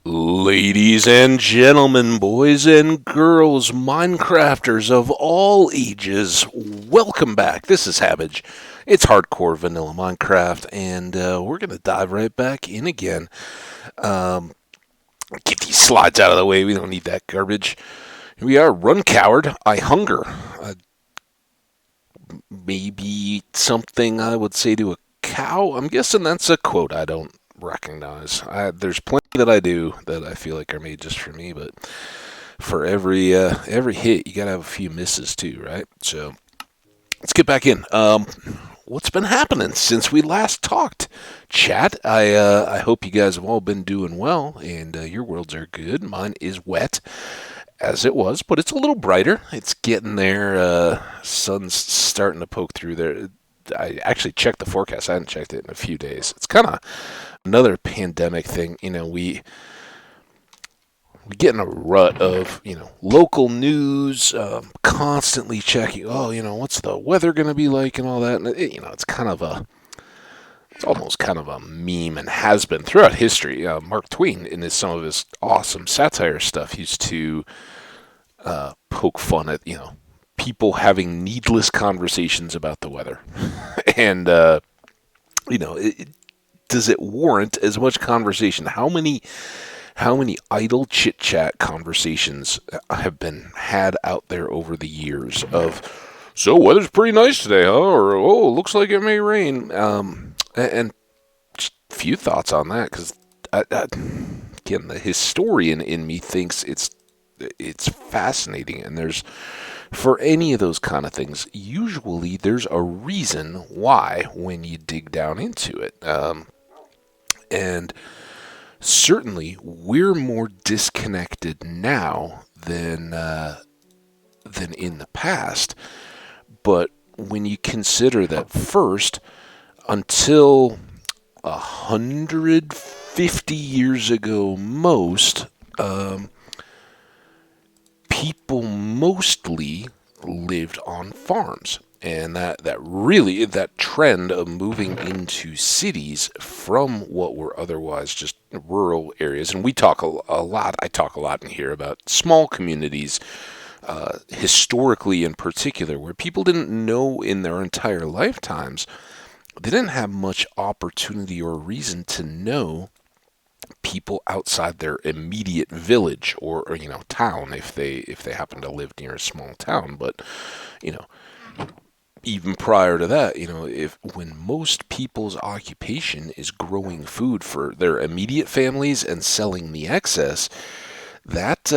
Ladies and gentlemen, boys and girls, Minecrafters of all ages, welcome back. This is Hambbage. It's Hardcore Vanilla Minecraft, and we're going to dive right back in again. Um, get these slides out of the way. We don't need that garbage. Here we are. Run, coward. I hunger. Maybe something I would say to a cow. I'm guessing that's a quote I don't recognize. There's plenty that I do that I feel like are made just for me, but for every hit, you gotta have a few misses too, right? So let's get back in. What's been happening since we last talked, chat? I hope you guys have all been doing well, and your worlds are good. Mine is wet, as it was, but it's a little brighter. It's getting there. Sun's starting to poke through there. I actually checked the forecast. I hadn't checked it in a few days. It's kind of another pandemic thing. We get in a rut of local news, constantly checking. Oh, what's the weather going to be like and all that. And it's almost kind of a meme and has been throughout history. Mark Twain, in some of his awesome satire stuff, used to poke fun at people having needless conversations about the weather, and does it warrant as much conversation? How many idle chit chat conversations have been had out there over the years of, so weather's pretty nice today, huh? Or, oh, looks like it may rain. And just a few thoughts on that, because again, the historian in me thinks it's fascinating, and there's, for any of those kind of things, usually there's a reason why when you dig down into it. And certainly we're more disconnected now than in the past. But when you consider that, first, until 150 years ago most, people mostly lived on farms. And that trend of moving into cities from what were otherwise just rural areas, and we talk a lot, I talk a lot in here about small communities, historically in particular, where people didn't know in their entire lifetimes, they didn't have much opportunity or reason to know people outside their immediate village or town, if they happen to live near a small town. But even prior to that, when most people's occupation is growing food for their immediate families and selling the excess, that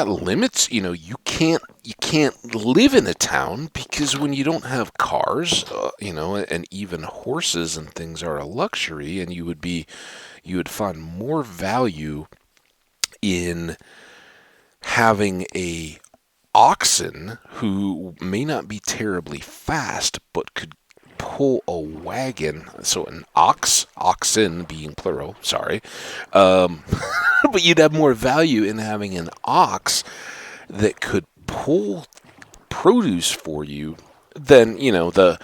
limits. You can't live in a town, because when you don't have cars, and even horses and things are a luxury, and you would find more value in having a oxen who may not be terribly fast, but could pull a wagon. So an oxen being plural, sorry. But you'd have more value in having an ox that could pull produce for you than, the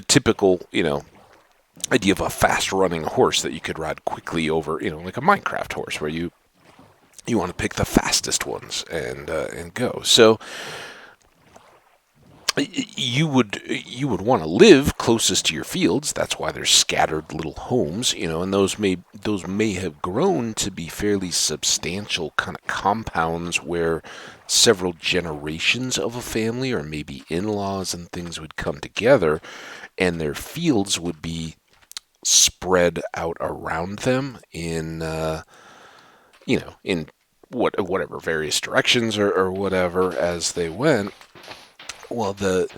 typical, idea of a fast running horse that you could ride quickly over, like a Minecraft horse, where you want to pick the fastest ones and go. So you would want to live closest to your fields. That's why there's scattered little homes, and those may have grown to be fairly substantial kind of compounds where several generations of a family, or maybe in-laws and things, would come together, and their fields would be spread out around them in in whatever various directions or whatever as they went. Well, the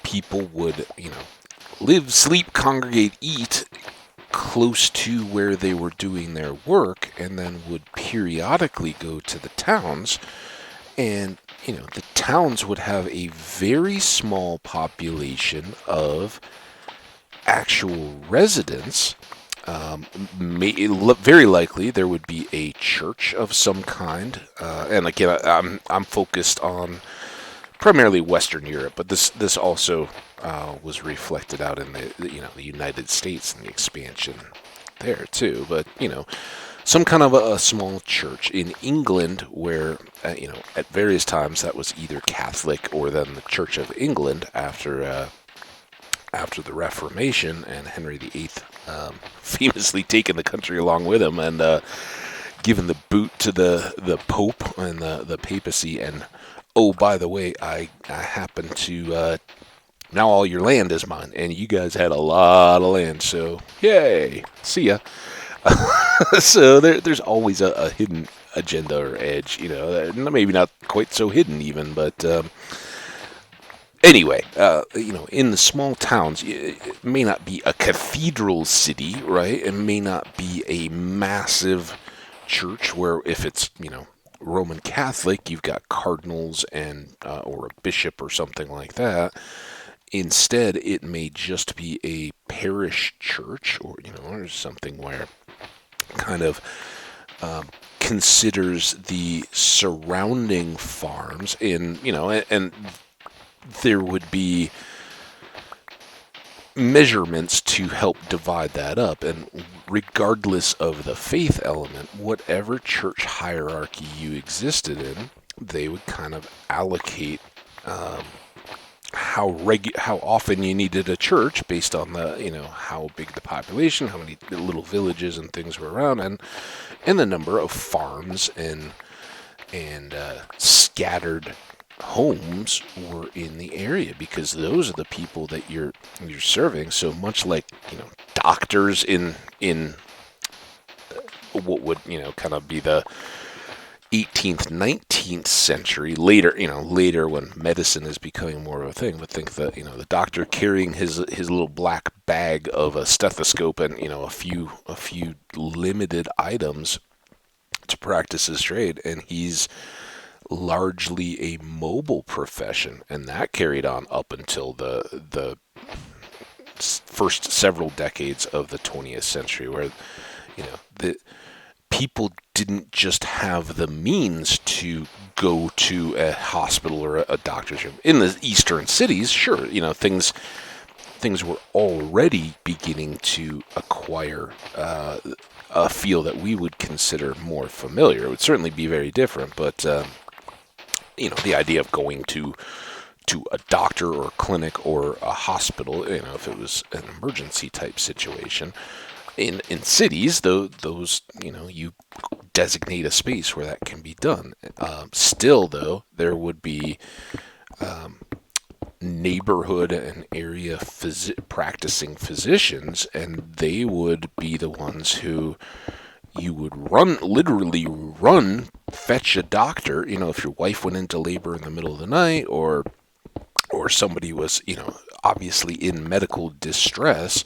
people would, live, sleep, congregate, eat close to where they were doing their work, and then would periodically go to the towns. And, the towns would have a very small population of actual residents. Very likely there would be a church of some kind, and again, I'm focused on primarily Western Europe, but this also was reflected out in the United States and the expansion there too. But some kind of a small church in England where at various times that was either Catholic or then the Church of England after the Reformation and Henry VIII famously taking the country along with him and given the boot to the Pope and the papacy. And oh, by the way, I happen to now all your land is mine, and you guys had a lot of land, so yay, see ya. So there's always a hidden agenda or edge, maybe not quite so hidden even, but anyway, in the small towns, it may not be a cathedral city, right? It may not be a massive church where if it's, Roman Catholic, you've got cardinals and or a bishop or something like that. Instead, it may just be a parish church or something where kind of considers the surrounding farms and there would be measurements to help divide that up. And regardless of the faith element, whatever church hierarchy you existed in, they would kind of allocate how often you needed a church based on the how big the population, how many little villages and things were around, and the number of farms and scattered homes were in the area, because those are the people that you're serving. So much like doctors in what would kind of be the 18th, 19th century, later when medicine is becoming more of a thing. But think that the doctor carrying his little black bag of a stethoscope and a few limited items to practice his trade, and he's largely a mobile profession, and that carried on up until the first several decades of the 20th century, where the people didn't just have the means to go to a hospital or a doctor's room. In the eastern cities, sure, things were already beginning to acquire a feel that we would consider more familiar. It would certainly be very different, but the idea of going to a doctor or a clinic or a hospital, if it was an emergency type situation. In cities, though, those, you designate a space where that can be done. Still, though, there would be neighborhood and area practicing physicians, and they would be the ones who you would literally run, fetch a doctor, if your wife went into labor in the middle of the night, or somebody was, obviously in medical distress,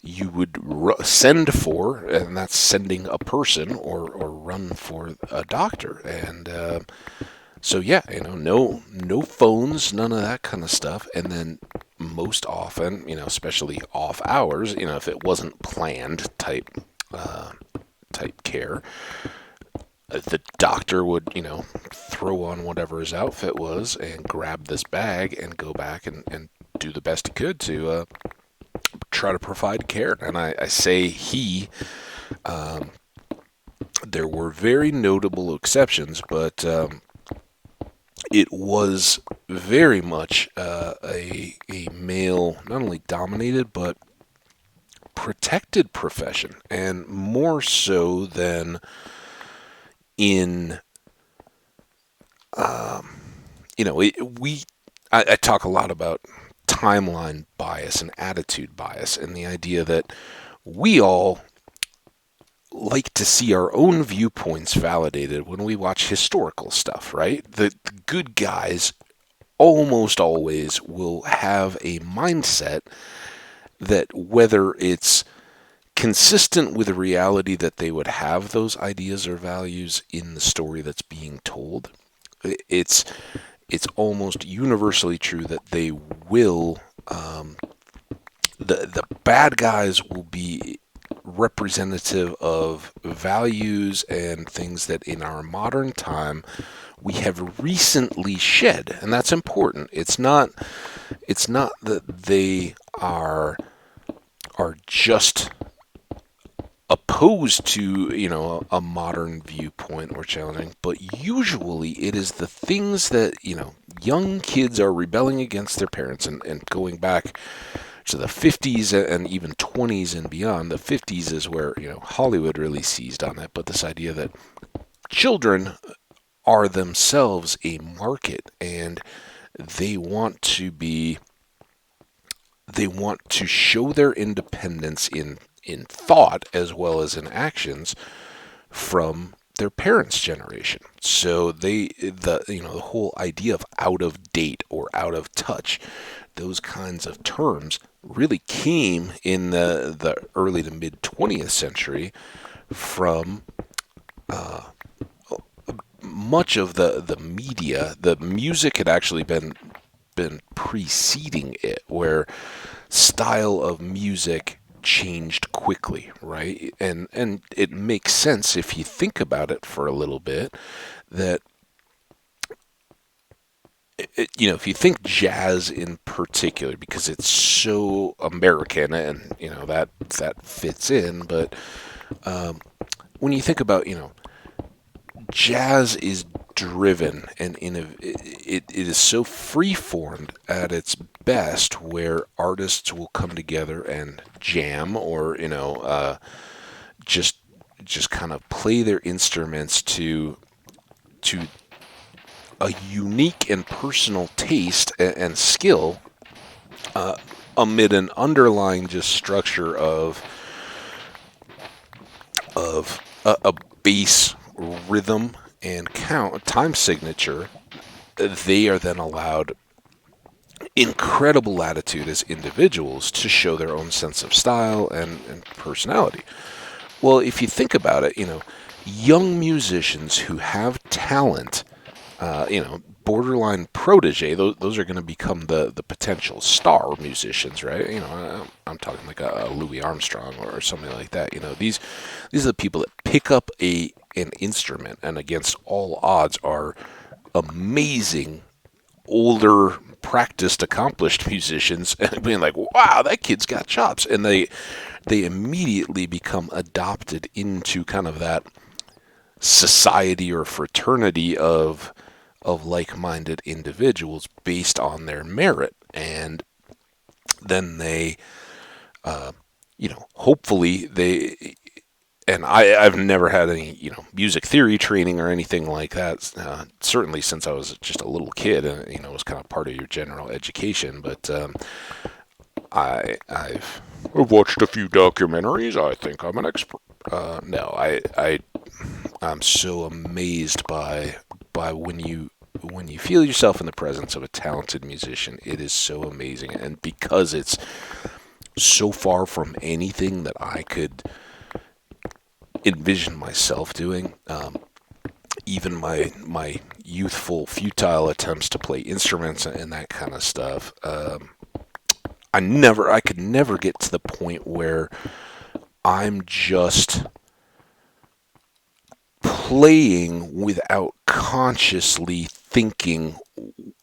you would send for, and that's sending a person, or run for a doctor. And so yeah, no phones, none of that kind of stuff. And then most often, especially off hours, if it wasn't planned type care, the doctor would, throw on whatever his outfit was and grab this bag and go back and do the best he could to try to provide care. And I say he, there were very notable exceptions, but it was very much a male, not only dominated, but protected profession, and more so than in, I talk a lot about timeline bias and attitude bias, and the idea that we all like to see our own viewpoints validated when we watch historical stuff, right? The good guys almost always will have a mindset that, whether it's consistent with the reality that they would have those ideas or values in the story that's being told, it's almost universally true that they will, the bad guys will be representative of values and things that in our modern time we have recently shed, and that's important. It's not that they are just opposed to, a modern viewpoint or challenging, but usually it is the things that, young kids are rebelling against their parents, and going back to the 50s and even 20s and beyond. The 50s is where, Hollywood really seized on that, but this idea that children are themselves a market, and they want to be they want to show their independence in thought as well as in actions from their parents' generation. So the whole idea of out of date or out of touch, those kinds of terms really came in the early to mid 20th century from much of the media. The music had actually been preceding it, where style of music changed quickly, right? And it makes sense if you think about it for a little bit, that if you think jazz in particular, because it's so American, and that fits in. But when you think about, jazz is driven and it is so free-formed at its best, where artists will come together and jam, or just kind of play their instruments to a unique and personal taste and skill, amid an underlying just structure of a bass rhythm and count time signature. They are then allowed incredible latitude as individuals to show their own sense of style and personality. Well, if you think about it, young musicians who have talent, borderline protege, those are going to become the potential star musicians, right? I'm talking like a Louis Armstrong or something like that. These are the people that pick up an instrument, and against all odds are amazing, older, practiced, accomplished musicians, and being like, wow, that kid's got chops. And they immediately become adopted into kind of that society or fraternity of like-minded individuals based on their merit. And then they, hopefully they, and I've never had any, music theory training or anything like that. Certainly since I was just a little kid, and it was kind of part of your general education. But I've watched a few documentaries. I think I'm an expert. No, I'm so amazed by when you feel yourself in the presence of a talented musician. It is so amazing, and because it's so far from anything that I could envision myself doing. Even my youthful, futile attempts to play instruments and that kind of stuff. I could never get to the point where I'm just playing without consciously thinking,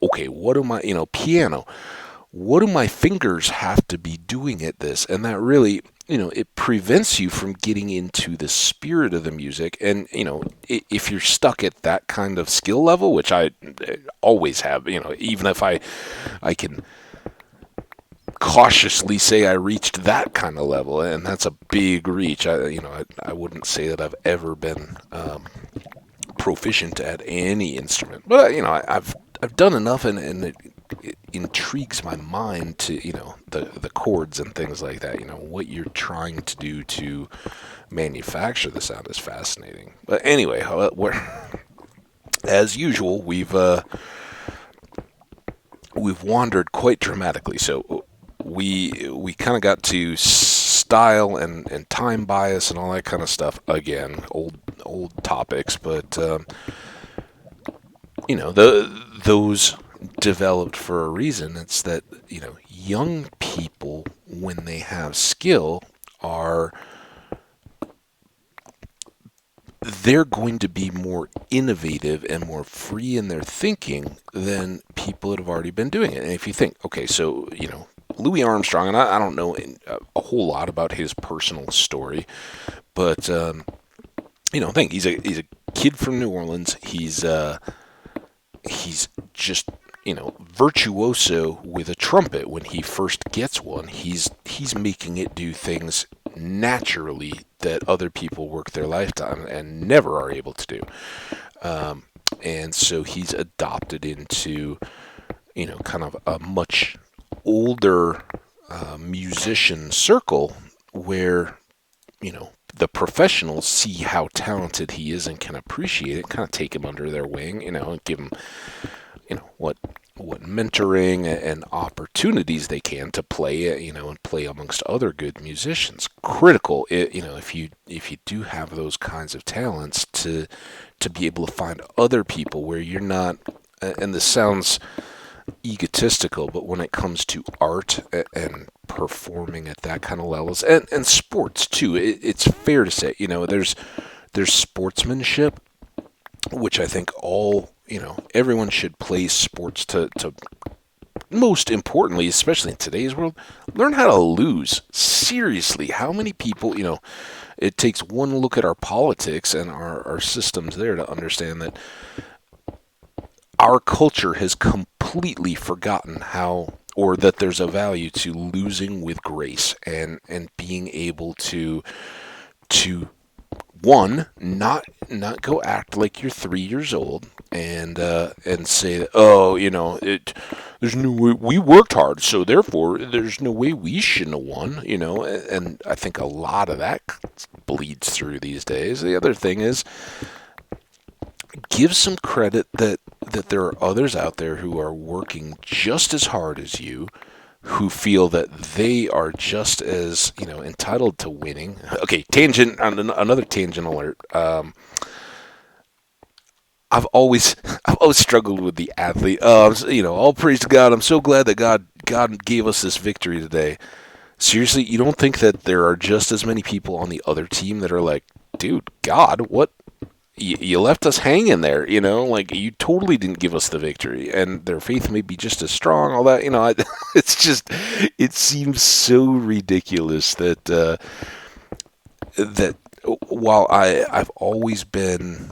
okay, what do my, piano, what do my fingers have to be doing at this? And that really, it prevents you from getting into the spirit of the music. And, if you're stuck at that kind of skill level, which I always have, even if I can cautiously say I reached that kind of level, and that's a big reach. I wouldn't say that I've ever been proficient at any instrument, but I've done enough, and it intrigues my mind to the chords and things like that. What you're trying to do to manufacture the sound is fascinating. But anyway, as usual, we've wandered quite dramatically. So we kind of got to style and time bias and all that kind of stuff. Again, old topics, but those developed for a reason. It's that young people, when they have skill, they're going to be more innovative and more free in their thinking than people that have already been doing it. And if you think, okay, so, Louis Armstrong, and I don't know a whole lot about his personal story, but, think he's a kid from New Orleans. He's just virtuoso with a trumpet. When he first gets one, he's making it do things naturally that other people work their lifetime and never are able to do. And so he's adopted into kind of a much older musician circle where the professionals see how talented he is and can appreciate it, kind of take him under their wing, and give him what mentoring and opportunities they can to play, and play amongst other good musicians. Critical, if you do have those kinds of talents, to be able to find other people where you're not. And this sounds egotistical, but when it comes to art and performing at that kind of levels, and sports too, it's fair to say, there's sportsmanship, which I think everyone should play sports to most importantly, especially in today's world, learn how to lose. Seriously, how many people, it takes one look at our politics and our systems there to understand that our culture has completely forgotten how, or that there's a value to losing with grace, and being able to one, not go act like you're 3 years old and say that, there's no way we worked hard, so therefore there's no way we shouldn't have won, and I think a lot of that bleeds through these days. The other thing is, give some credit that there are others out there who are working just as hard as you, who feel that they are just as entitled to winning. Okay, another tangent alert. I've always struggled with the athlete. All praise to God. I'm so glad that God gave us this victory today. Seriously, you don't think that there are just as many people on the other team that are like, dude, God, what? You left us hanging there, like you totally didn't give us the victory, and their faith may be just as strong, all that, it's just, it seems so ridiculous that while I've always been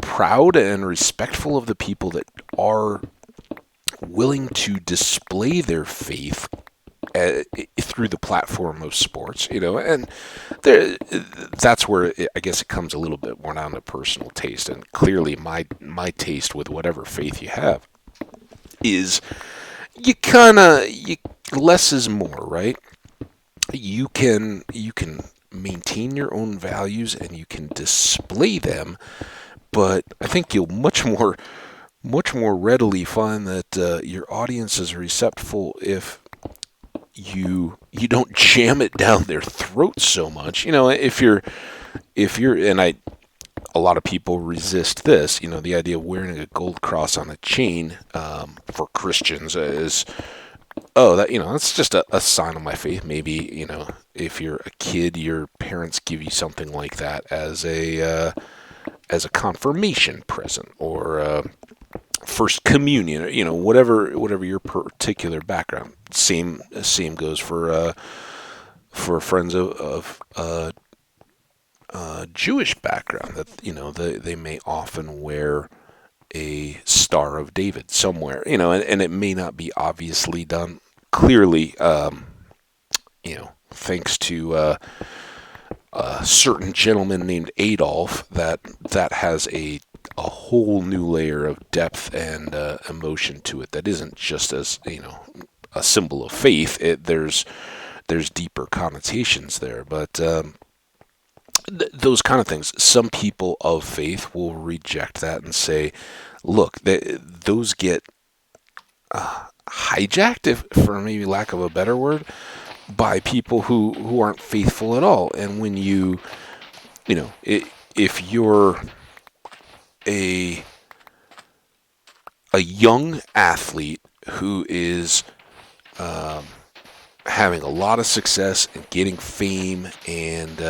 proud and respectful of the people that are willing to display their faith through the platform of sports, and that's where I guess it comes a little bit more down to personal taste. And clearly, my taste with whatever faith you have is less is more, right? You can maintain your own values and you can display them, but I think you'll much more readily find that your audience is receptive if you don't jam it down their throat so much. If you're and a lot of people resist this, the idea of wearing a gold cross on a chain for Christians is, that's just a sign of my faith. Maybe, if you're a kid, your parents give you something like that as a confirmation present, or first communion, whatever your particular background. Same goes for friends of Jewish background, that they may often wear a Star of David somewhere, and it may not be obviously done clearly, thanks to a certain gentleman named Adolf, that has a whole new layer of depth and emotion to it that isn't just as a symbol of faith. There's deeper connotations there, but those kind of things. Some people of faith will reject that and say, "Look, those get hijacked, if for maybe lack of a better word, by people who aren't faithful at all." And when if you're a young athlete who is having a lot of success and getting fame, and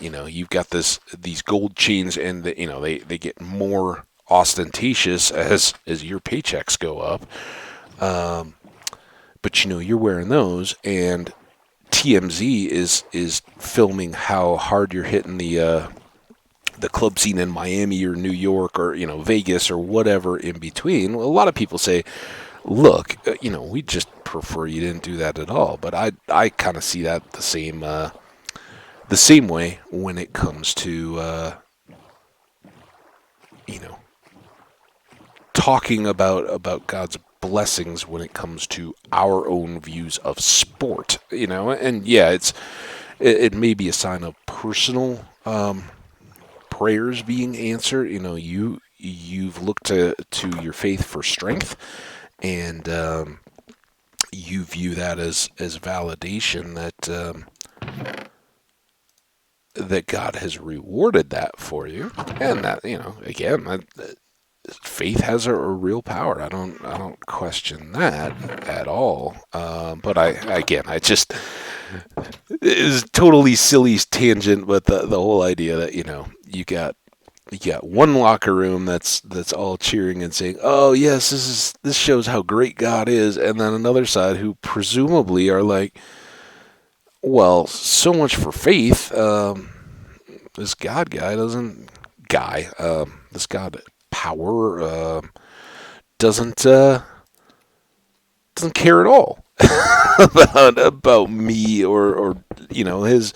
you've got these gold chains, and they get more ostentatious as your paychecks go up. But you're wearing those, and TMZ is filming how hard you're hitting the club scene in Miami or New York or Vegas or whatever in between. Well, a lot of people say, look, we just prefer you didn't do that at all. But I kind of see that the same way when it comes to talking about God's blessings when it comes to our own views of sport. And yeah, it may be a sign of personal prayers being answered. You've looked to your faith for strength, and you view that as validation that God has rewarded that for you, and that again, faith has a real power. I don't question that at all. But I just is totally silly tangent, but the whole idea that you got one locker room that's all cheering and saying, "Oh yes, this shows how great God is," and then another side who presumably are like, "Well, so much for faith. This God guy doesn't this God power doesn't care at all about me or his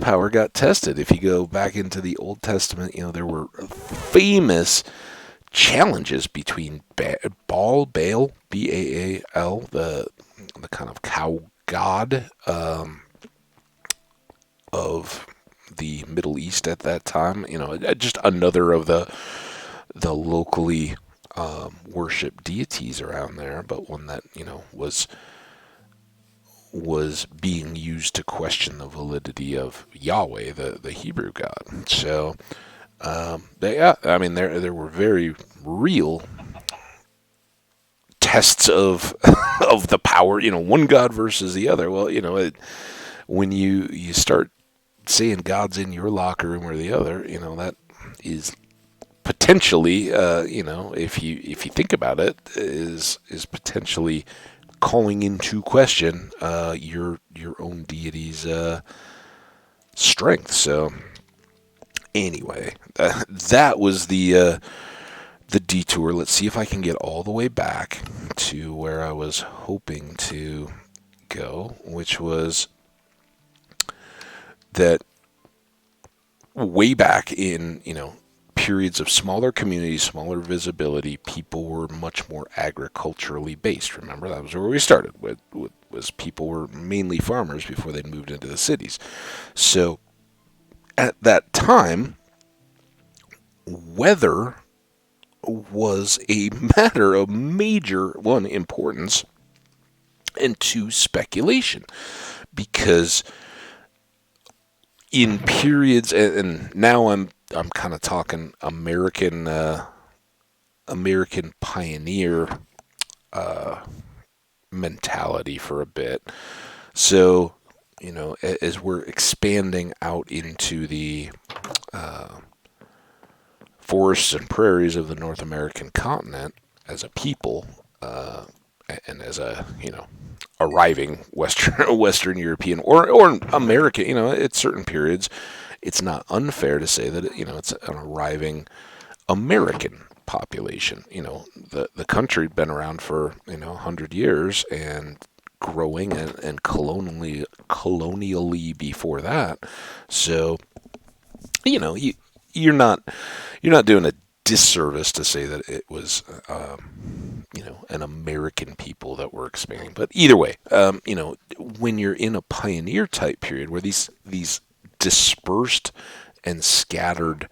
power got tested." If you go back into the Old Testament, there were famous challenges between Baal, Baal, the kind of cow god of the Middle East at that time. Just another of the locally worship deities around there, but one that was being used to question the validity of Yahweh, the Hebrew God. So there were very real tests of of the power. One God versus the other. Well, when you start saying God's in your locker room or the other, that is potentially, if you think about it, is potentially calling into question your own deity's strength. So anyway, that was the detour. Let's see if I can get all the way back to where I was hoping to go, which was that way back in periods of smaller communities, smaller visibility, people were much more agriculturally based. Remember, that was where we started. Was people were mainly farmers before they moved into the cities. So at that time, weather was a matter of major, one, importance, and two, speculation, because in periods, and now I'm kind of talking American pioneer mentality for a bit. So, as we're expanding out into the forests and prairies of the North American continent as a people, and as a arriving Western European or American, at certain periods, it's not unfair to say that it's an arriving American population. The country had been around for 100 years and growing and colonially before that. So you're not doing a disservice to say that it was an American people that were expanding. But either way, when you're in a pioneer type period where these dispersed and scattered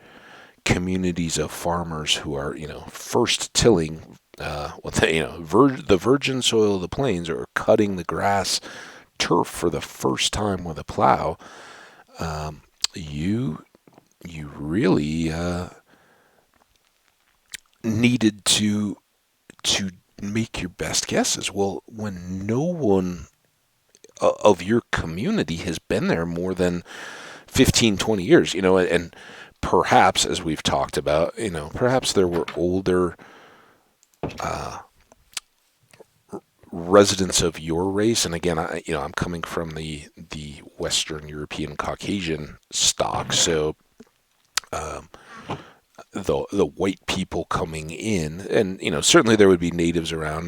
communities of farmers who are first tilling the virgin soil of the plains, or cutting the grass turf for the first time with a plow, you really needed to make your best guesses. Well, when no one of your community has been there more than 15, 20 years, and perhaps, as we've talked about, perhaps there were older residents of your race. And again, I'm coming from the Western European Caucasian stock, so um, the white people coming in, and certainly there would be natives around.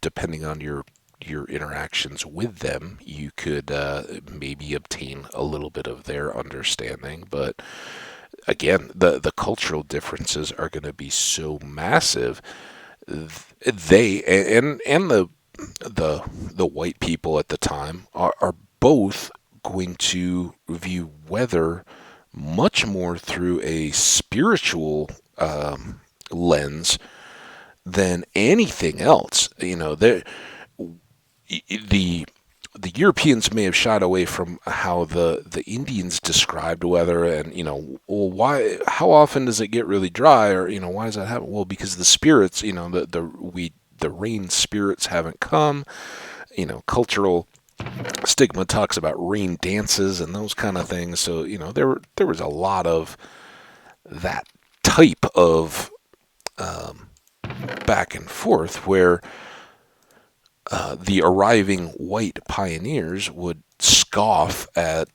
Depending on your interactions with them, you could maybe obtain a little bit of their understanding. But again, the cultural differences are going to be so massive. They and the white people at the time are both going to view weather much more through a spiritual lens than anything else. The the Europeans may have shied away from how the Indians described weather, and well, why? How often does it get really dry, or why does that happen? Well, because the spirits, the rain spirits haven't come. Cultural stigma talks about rain dances and those kind of things. So there was a lot of that type of back and forth where the arriving white pioneers would scoff at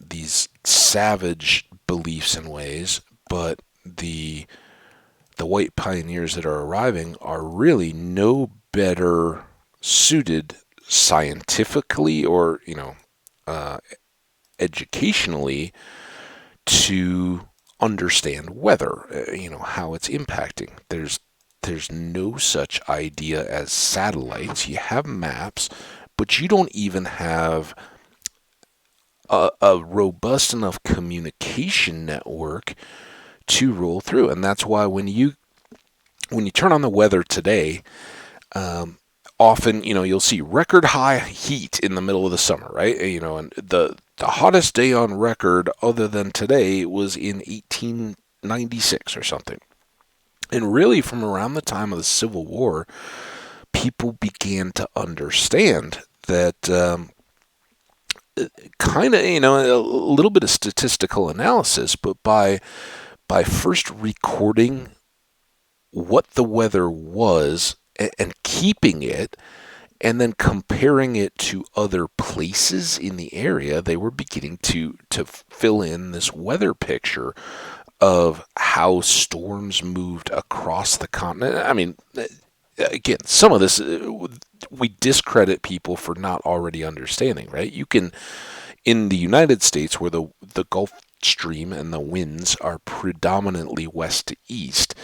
these savage beliefs and ways, but the white pioneers that are arriving are really no better suited scientifically or uh, educationally to understand weather, how it's impacting. There's no such idea as satellites. You have maps, but you don't even have a robust enough communication network to roll through. And that's why when you turn on the weather today, often you'll see record high heat in the middle of the summer, right? And the hottest day on record other than today was in 1896 or something. And really, from around the time of the Civil War, people began to understand that kind of, a little bit of statistical analysis, but by first recording what the weather was and keeping it, and then comparing it to other places in the area, they were beginning to fill in this weather picture of how storms moved across the continent. I mean, again, some of this we discredit people for not already understanding, right? You can, in the United States, where the Gulf Stream and the winds are predominantly west to east,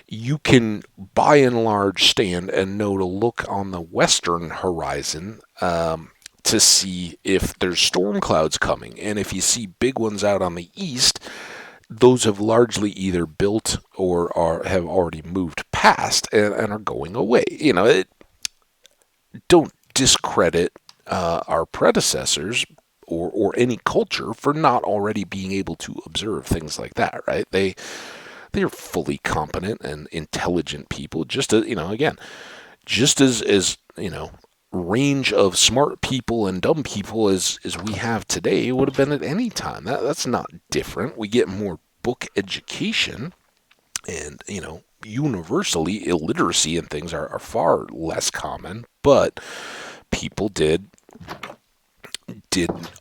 you can by and large stand and know to look on the western horizon to see if there's storm clouds coming. And if you see big ones out on the east, those have largely either built or have already moved past and are going away. Don't discredit our predecessors or any culture for not already being able to observe things like that, right? They are fully competent and intelligent people, just as, again, just as range of smart people and dumb people as we have today would have been at any time. That's not different. We get more book education, and universally illiteracy and things are far less common, but people did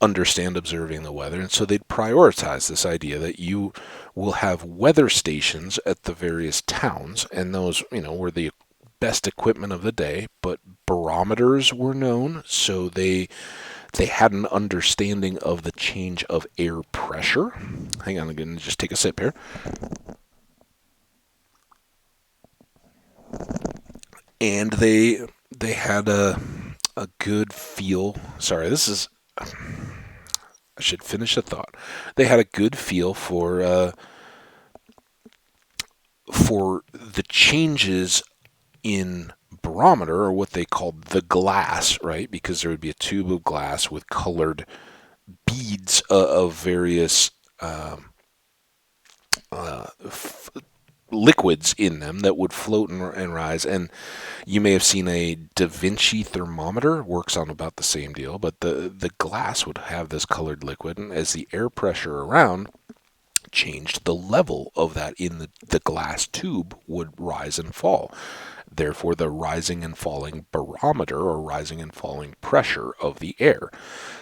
understand observing the weather, and so they'd prioritize this idea that you will have weather stations at the various towns, and those were the best equipment of the day. But barometers were known, so they had an understanding of the change of air pressure. Hang on, I'm going to just take a sip here. And they had a good feel. Sorry, this is. I should finish the thought. They had a good feel for the changes in barometer, or what they called the glass, right? Because there would be a tube of glass with colored beads of various liquids in them that would float and rise. And you may have seen a Da Vinci thermometer, works on about the same deal, but the glass would have this colored liquid, and as the air pressure around changed, the level of that in the glass tube would rise and fall. Therefore, the rising and falling barometer, or rising and falling pressure of the air.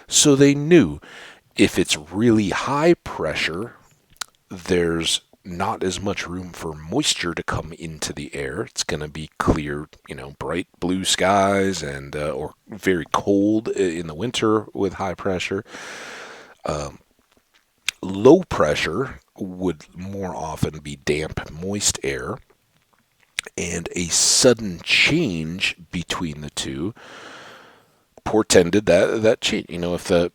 So they knew if it's really high pressure, there's not as much room for moisture to come into the air. It's going to be clear, bright blue skies, and or very cold in the winter with high pressure. Low pressure would more often be damp, moist air, and a sudden change between the two portended that change. If the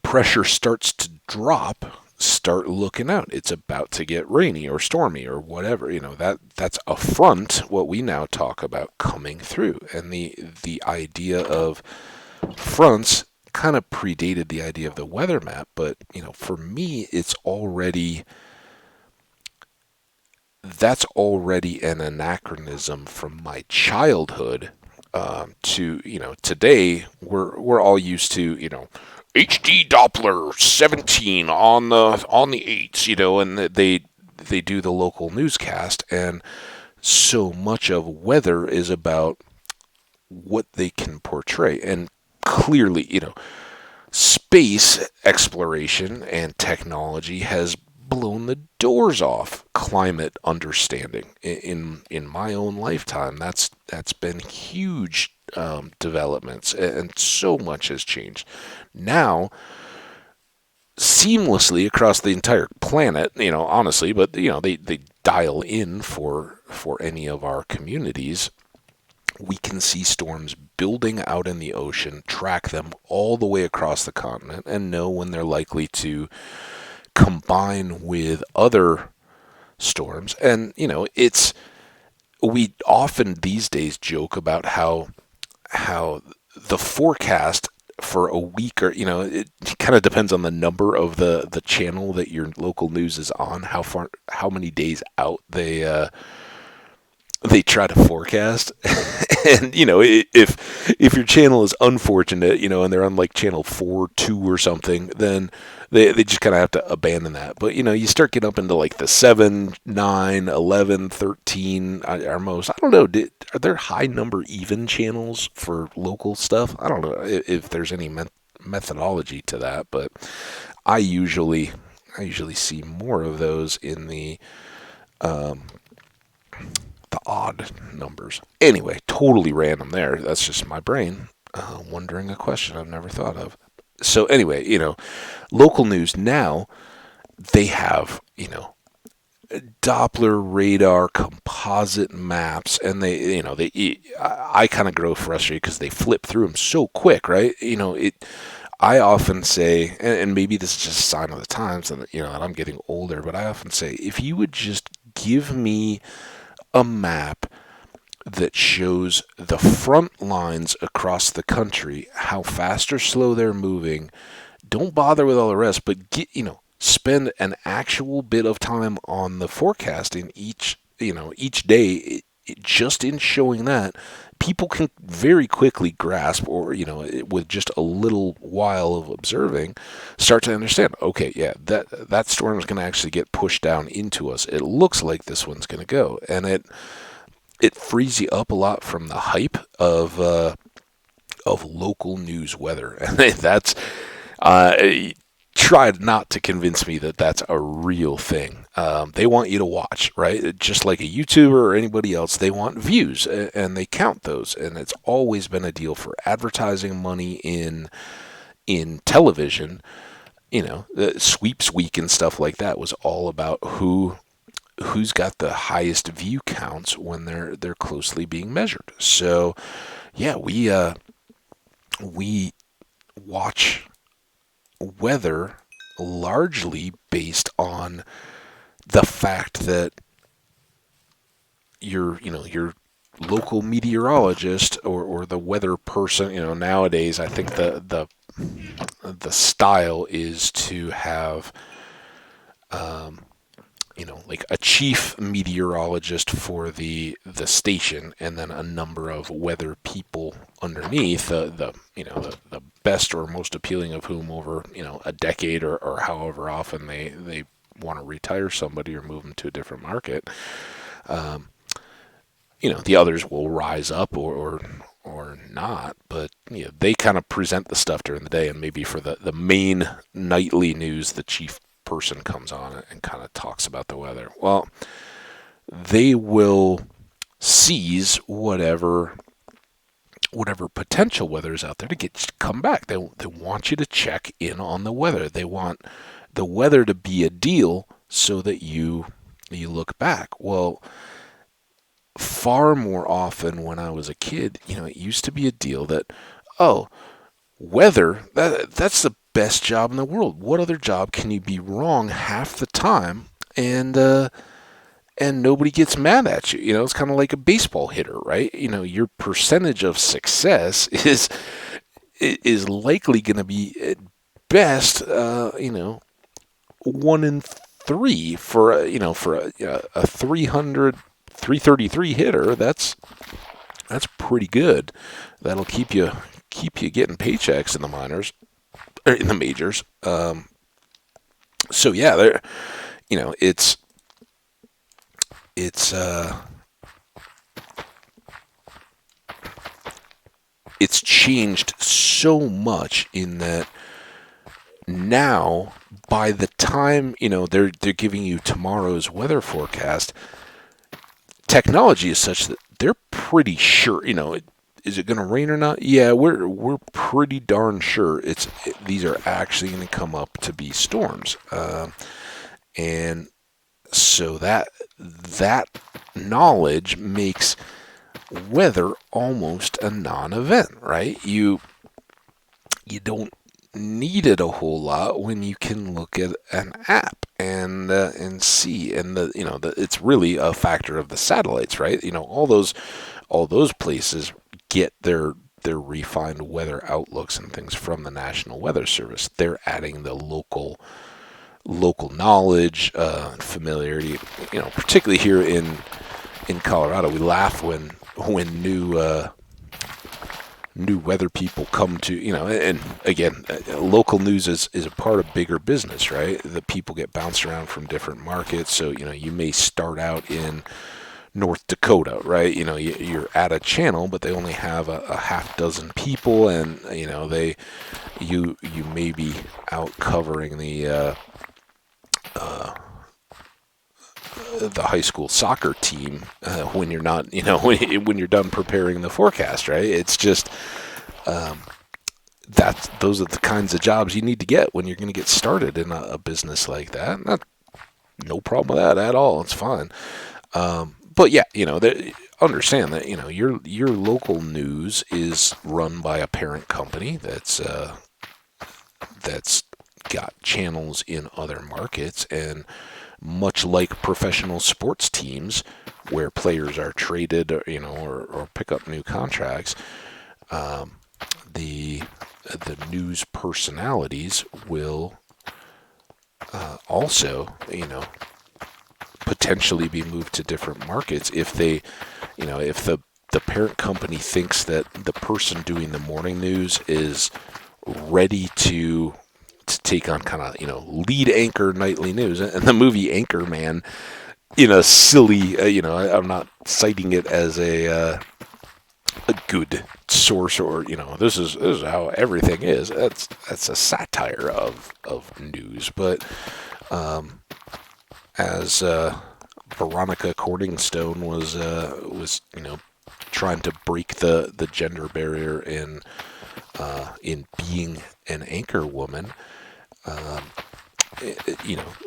pressure starts to drop, start looking out. It's about to get rainy or stormy or whatever. That's a front, what we now talk about, coming through. And the idea of fronts kind of predated the idea of the weather map, but for me, that's already an anachronism from my childhood. To today we're all used to HD Doppler 17 on the 8s, and they do the local newscast, and so much of weather is about what they can portray. And clearly, space exploration and technology has blown the doors off climate understanding in my own lifetime. That's been huge developments, and so much has changed now seamlessly across the entire planet, honestly. But they dial in for any of our communities. We can see storms building out in the ocean, track them all the way across the continent, and know when they're likely to combine with other storms. And we often these days joke about how the forecast for a week, or it kind of depends on the number of the channel that your local news is on, how many days out they try to forecast. And if your channel is unfortunate, and they're on like channel 4-2 or something, then they just kind of have to abandon that. But you start getting up into like the 7, 9, 11, 13 are most. I don't know, are there high number even channels for local stuff? I don't know if there's any methodology to that, but I usually see more of those in the odd numbers. Anyway, totally random there. That's just my brain wondering a question I've never thought of. So anyway, local news now, they have, Doppler radar composite maps, and I kind of grow frustrated because they flip through them so quick, right? I often say, and maybe this is just a sign of the times, and that I'm getting older, but I often say, if you would just give me a map that shows the front lines across the country, how fast or slow they're moving, don't bother with all the rest, but spend an actual bit of time on the forecasting each day, just in showing that, people can very quickly grasp, or with just a little while of observing, start to understand, okay, yeah, that storm is going to actually get pushed down into us. It looks like this one's going to go. And it frees you up a lot from the hype of local news weather. And that's tried not to convince me that that's a real thing. They want you to watch, right? Just like a YouTuber or anybody else, they want views, and they count those. And it's always been a deal for advertising money in television. The Sweeps Week and stuff like that was all about who's got the highest view counts when they're closely being measured. So yeah, we watch weather largely based on the fact that your local meteorologist or the weather person, nowadays I think the style is to have like a chief meteorologist for the station, and then a number of weather people underneath. The best or most appealing of whom over a decade or however often they want to retire somebody or move them to a different market. Um, the others will rise up or not, but they kind of present the stuff during the day, and maybe for the main nightly news, the chief person comes on and kind of talks about the weather. Well, they will seize whatever potential weather is out there to come back. They want you to check in on the weather. They want the weather to be a deal so that you look back. Well, far more often when I was a kid, it used to be a deal that, oh, weather, that's the best job in the world. What other job can you be wrong half the time and nobody gets mad at you? It's kind of like a baseball hitter, right? Your percentage of success is likely going to be at best, 1 in 3 for a 333 hitter. That's pretty good. That'll keep you getting paychecks in the minors or in the majors. So yeah, there, it's changed so much in that now by the time they're giving you tomorrow's weather forecast, technology is such that they're pretty sure, is it going to rain or not? Yeah, we're pretty darn sure these are actually going to come up to be storms, and so that knowledge makes weather almost a non-event, right? You don't need it a whole lot when you can look at an app and see, and it's really a factor of the satellites, right? All those places get their refined weather outlooks and things from the National Weather Service. They're adding the local knowledge, familiarity. Particularly here in Colorado, we laugh when new weather people come to, and again, local news is a part of bigger business, right? The people get bounced around from different markets. So, you may start out in North Dakota, right? You're at a channel, but they only have a half dozen people, and, you may be out covering the high school soccer team when you're not, when you're done preparing the forecast, right? It's just those are the kinds of jobs you need to get when you're going to get started in a business like that. No problem with that at all. It's fine. But yeah, understand that your local news is run by a parent company that's got channels in other markets, and much like professional sports teams where players are traded or pick up new contracts, the news personalities will also potentially be moved to different markets if they if the parent company thinks that the person doing the morning news is ready to take on kind of lead anchor nightly news. And the movie Anchorman, silly, I'm not citing it as a good source, or this is how everything is. That's a satire of news. But as Veronica Corningstone was trying to break the gender barrier in being an anchor woman,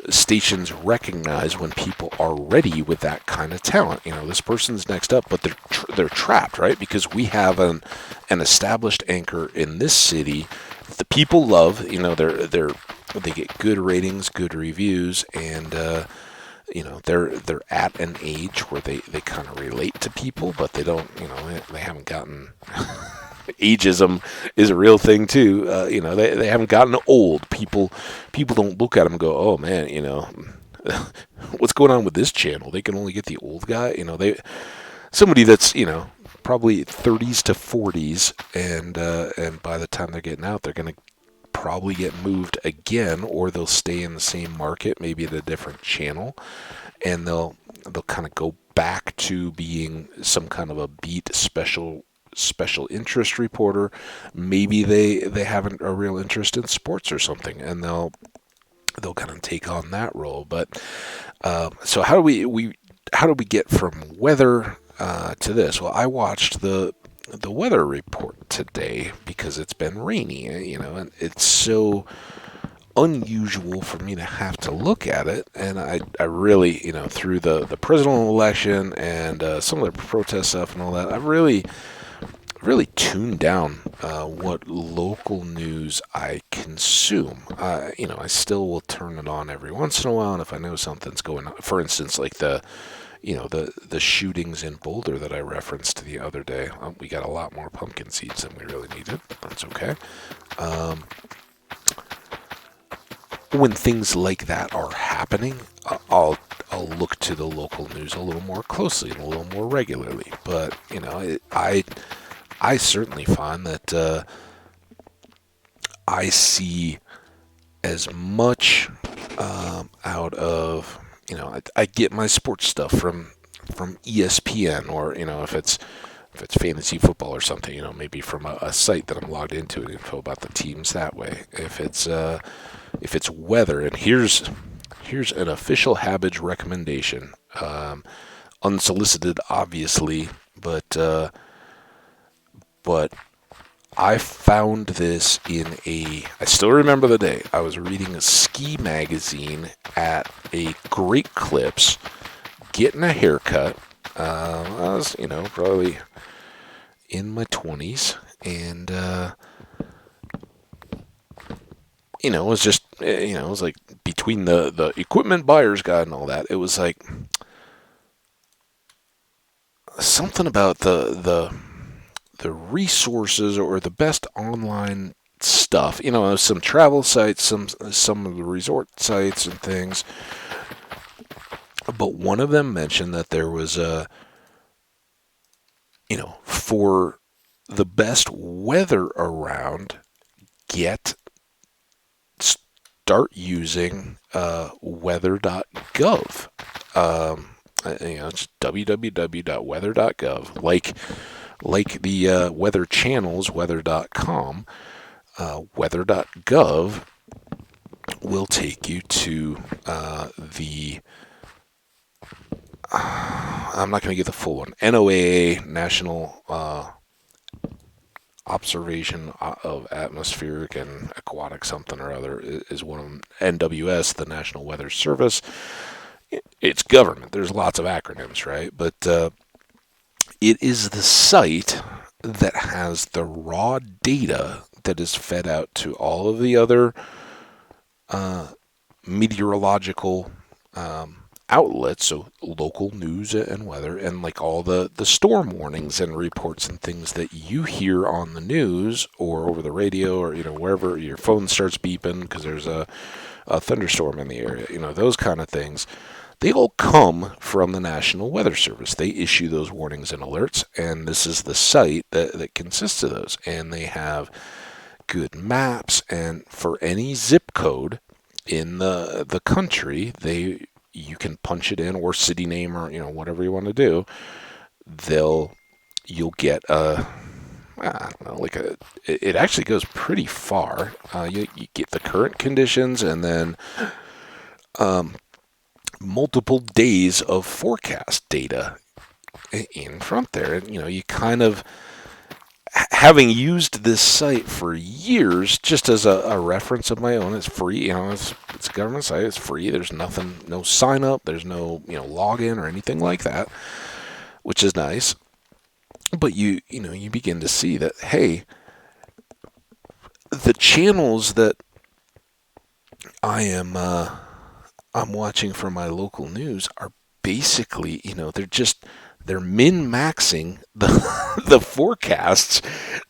stations recognize when people are ready with that kind of talent. This person's next up, but they're trapped, right? Because we have an established anchor in this city that the people love. They get good ratings, good reviews, and they're at an age where they kind of relate to people, but they don't. They haven't gotten. Ageism is a real thing too. They haven't gotten old. People don't look at them and go, "Oh man, what's going on with this channel? They can only get the old guy. Somebody that's probably 30s to 40s, and by the time they're getting out, they're going to probably get moved again, or they'll stay in the same market, maybe at a different channel, and they'll kind of go back to being some kind of a beat special interest reporter. Maybe they have a real interest in sports or something, and they'll kind of take on that role. But so how do we get from weather to this? Well, I watched the weather report today because it's been rainy, and it's so unusual for me to have to look at it. And I really, through the presidential election and some of the protest stuff and all that, I really tuned down what local news I consume. I still will turn it on every once in a while, and if I know something's going on, for instance, like the shootings in Boulder that I referenced the other day. We got a lot more pumpkin seeds than we really needed. That's okay. When things like that are happening, I'll look to the local news a little more closely and a little more regularly. But I certainly find that I see as much out of I get my sports stuff from ESPN, or if it's fantasy football or something, maybe from a site that I'm logged into and info about the teams that way. If it's weather, and here's an official Hambbage recommendation, unsolicited, obviously, but I found this I still remember the day. I was reading a ski magazine at a Great Clips, getting a haircut. I was, probably in my 20s, and, it was just, it was like between the equipment buyer's guide and all that, it was like something about the resources or the best online stuff. Some travel sites, some of the resort sites and things. But one of them mentioned that there was for the best weather around, start using weather.gov. It's www.weather.gov, like the weather channels, weather.com. Weather.gov will take you to I'm not going to get the full one. NOAA, National Observation of Atmospheric and Aquatic something or other, is one of them. NWS, the National Weather Service. It's government. There's lots of acronyms, right? But it is the site that has the raw data that is fed out to all of the other meteorological outlets, so local news and weather, and like all the storm warnings and reports and things that you hear on the news or over the radio, or wherever your phone starts beeping because there's a thunderstorm in the area, those kind of things. They all come from the National Weather Service. They issue those warnings and alerts, and this is the site that consists of those. And they have good maps, and for any zip code in the country, you can punch it in, or city name, or whatever you want to do. You'll get I don't know, it actually goes pretty far. You get the current conditions, and then multiple days of forecast data in front there. And you kind of, having used this site for years, just as a reference of my own, it's free. It's a government site. It's free. There's nothing, no sign up. There's no login or anything like that, which is nice. But you begin to see that, hey, the channels that I'm watching for my local news are basically, they're min-maxing the forecasts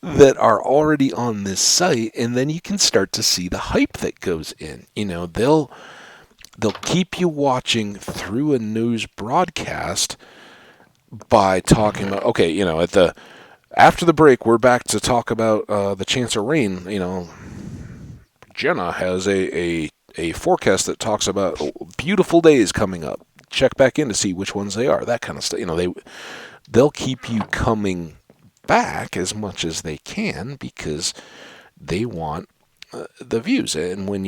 that are already on this site, and then you can start to see the hype that goes in. they'll keep you watching through a news broadcast by talking about, okay, at the after the break, we're back to talk about the chance of rain. Jenna has a forecast that talks about beautiful days coming up. Check back in to see which ones they are. That kind of stuff. They'll keep you coming back as much as they can because they want the views. And when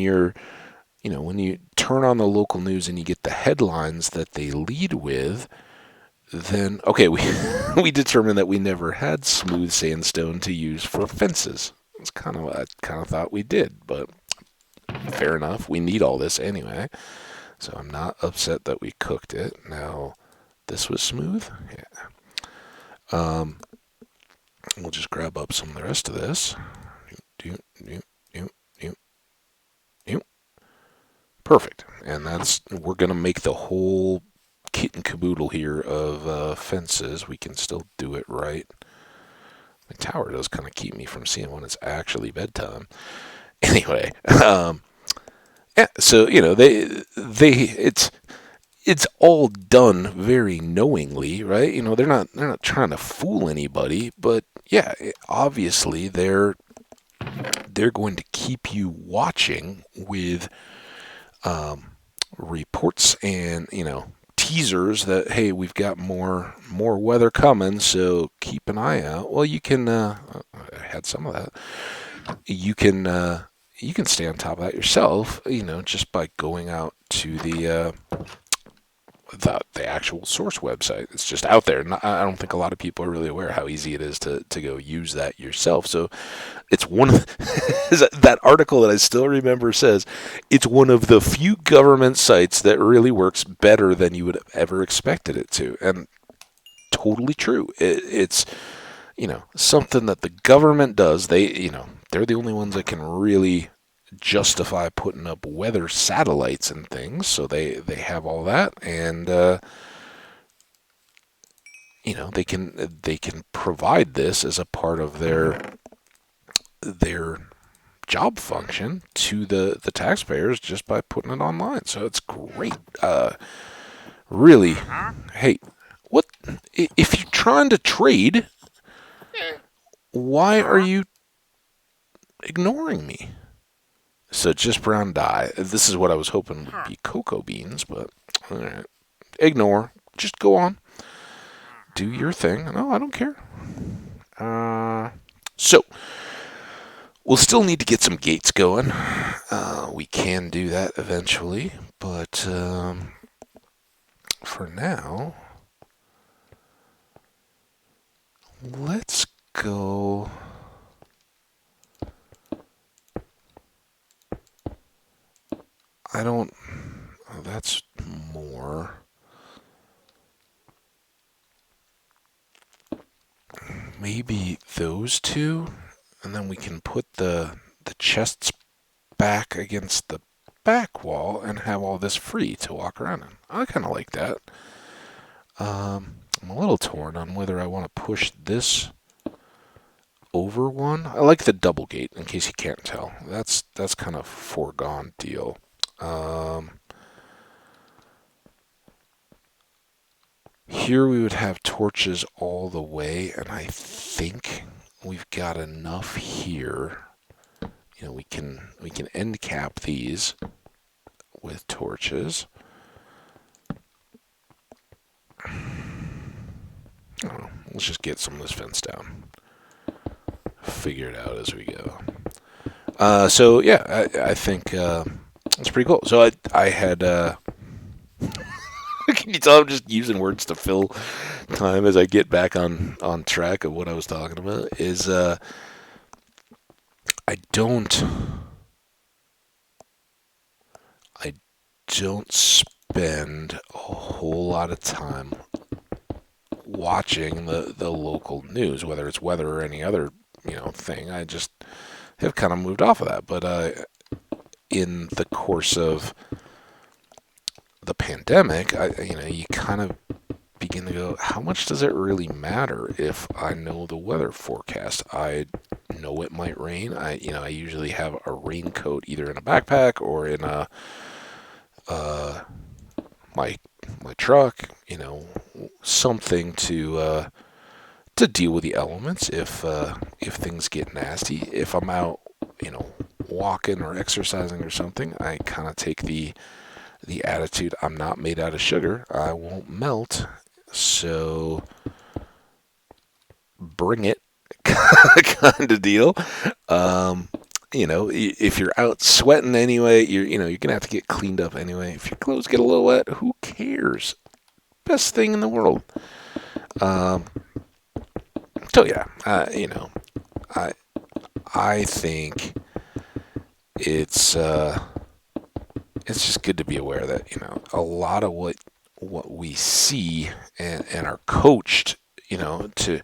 when you turn on the local news and you get the headlines that they lead with, then okay, we we determined that we never had smooth sandstone to use for fences. It's kind of what I kind of thought we did, but fair enough. We need all this anyway, so I'm not upset that we cooked it. Now, this was smooth. Yeah. We'll just grab up some of the rest of this. Perfect. And we're gonna make the whole kit and caboodle here of fences. We can still do it right. My tower does kind of keep me from seeing when it's actually bedtime. Anyway, yeah. So it's all done very knowingly, right? They're not trying to fool anybody, but yeah, obviously they're going to keep you watching with reports and teasers that, hey, we've got more weather coming, so keep an eye out. Well, you can I had some of that. You can stay on top of that yourself, just by going out to the actual source website. It's just out there. I don't think a lot of people are really aware how easy it is to go use that yourself. So it's one of that article that I still remember says it's one of the few government sites that really works better than you would have ever expected it to. And totally true. It's something that the government does. They're the only ones that can really justify putting up weather satellites and things, so they have all that, and they can provide this as a part of their job function to the taxpayers just by putting it online. So it's great. Really, hey, what if you're trying to trade? Why are you ignoring me? So just brown dye. This is what I was hoping would be cocoa beans, but all right. Ignore. Just go on. Do your thing. No, I don't care. So we'll still need to get some gates going. We can do that eventually, but for now, let's go. I don't. Oh, that's more. Maybe those two, and then we can put the chests back against the back wall and have all this free to walk around in. I kind of like that. I'm a little torn on whether I want to push this over one. I like the double gate, in case you can't tell. That's kind of foregone deal. Here we would have torches all the way, and I think we've got enough here. We can end cap these with torches. Oh, let's just get some of this fence down. Figure it out as we go. So yeah, I think it's pretty cool. So I had. Can you tell I'm just using words to fill time as I get back on track of what I was talking about? Is I don't spend a whole lot of time watching the local news, whether it's weather or any other thing. I just have kind of moved off of that. But in the course of the pandemic, you kind of begin to go, how much does it really matter if I know the weather forecast? I know it might rain. I usually have a raincoat either in a backpack or in uh, my my truck, something to deal with the elements if things get nasty. If I'm out, walking or exercising or something, I kind of take the attitude I'm not made out of sugar. I won't melt. So bring it, kind of deal. Um, if you're out sweating anyway, you're gonna have to get cleaned up anyway. If your clothes get a little wet, who cares? Best thing in the world. Um, so yeah, I I think it's it's just good to be aware that a lot of what we see and are coached, to,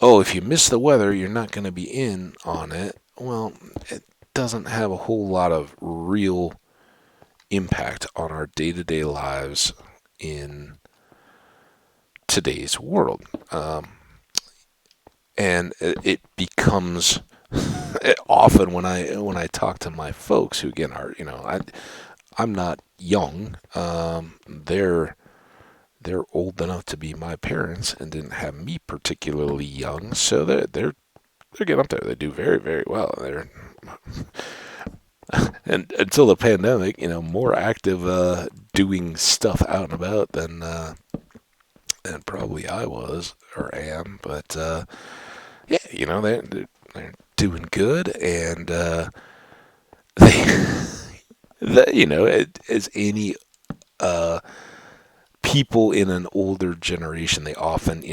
oh, if you miss the weather, you're not going to be in on it. Well, it doesn't have a whole lot of real impact on our day-to-day lives in today's world. And it becomes often when I talk to my folks who again are, I'm not young. They're old enough to be my parents and didn't have me particularly young, so they're getting up there. They do very, very well. They're and until the pandemic, more active doing stuff out and about than probably I was or am. But yeah, they're doing good, and they, as any uh, people in an older generation, they often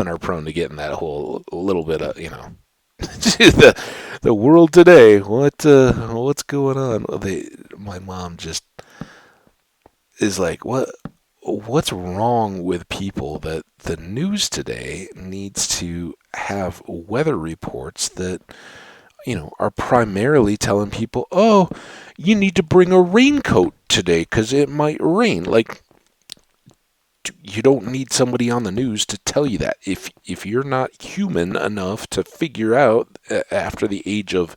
are prone to getting that whole little bit of the world today. What's going on? My mom just is like, what's wrong with people that the news today needs to have weather reports that are primarily telling people, oh, you need to bring a raincoat today because it might rain. Like, you don't need somebody on the news to tell you that. If you're not human enough to figure out after the age of,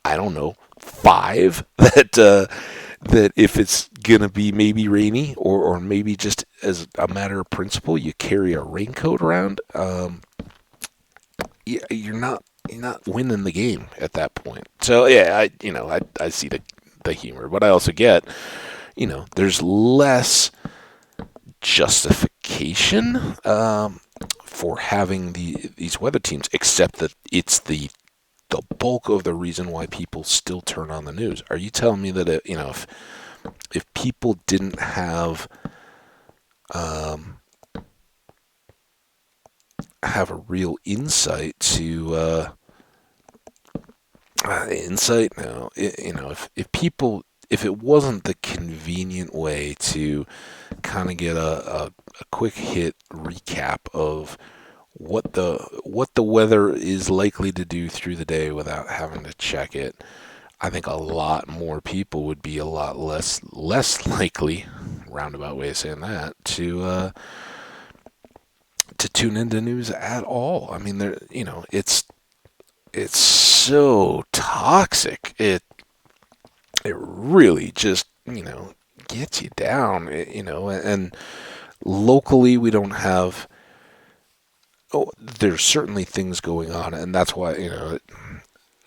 I don't know, 5, that if it's gonna be maybe rainy or maybe just as a matter of principle you carry a raincoat around, you're not winning the game at that point. So yeah, I see the humor, but I also get, there's less justification for having these weather teams, except that it's the bulk of the reason why people still turn on the news. Are you telling me that if people didn't have a real insight to insight? No, if it wasn't the convenient way to kind of get a quick hit recap of what the weather is likely to do through the day without having to check it, I think a lot more people would be a lot less likely, roundabout way of saying that, to tune into news at all. I mean, it's so toxic. It really just gets you down. And locally we don't have. Oh, there's certainly things going on, and that's why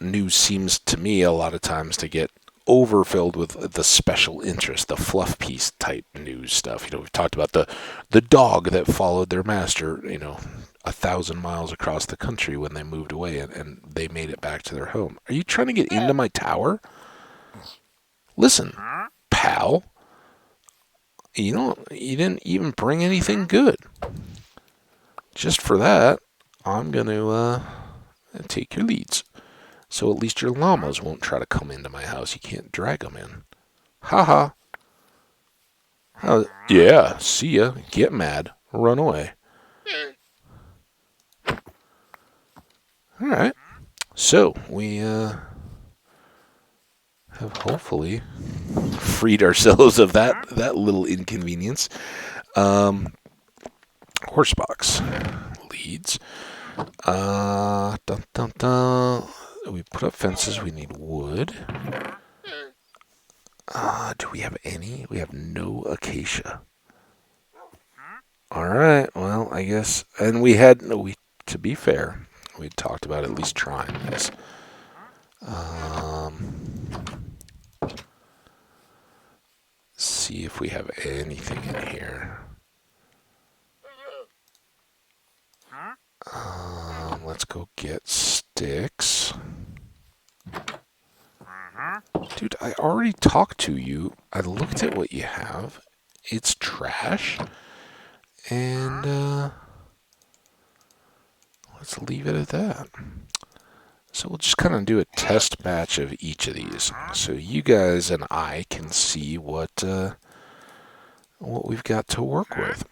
news seems to me a lot of times to get overfilled with the special interest, the fluff piece type news stuff. We've talked about the dog that followed their master, 1,000 miles across the country when they moved away and they made it back to their home. Are you trying to get into my tower? Listen, pal, you didn't even bring anything good. Just for that, I'm going to take your leads. So at least your llamas won't try to come into my house. You can't drag them in. Haha. Yeah, see ya. Get mad. Run away. Alright. So, we have hopefully freed ourselves of that little inconvenience. Horsebox leads. Dun, dun, dun. We put up fences. We need wood. Do we have any? We have no acacia. All right. Well, I guess, and we had no. We, to be fair, we talked about at least trying this. See if we have anything in here. Let's go get sticks. Dude, I already talked to you. I looked at what you have. It's trash. And let's leave it at that. So we'll just kind of do a test batch of each of these. So you guys and I can see what we've got to work with.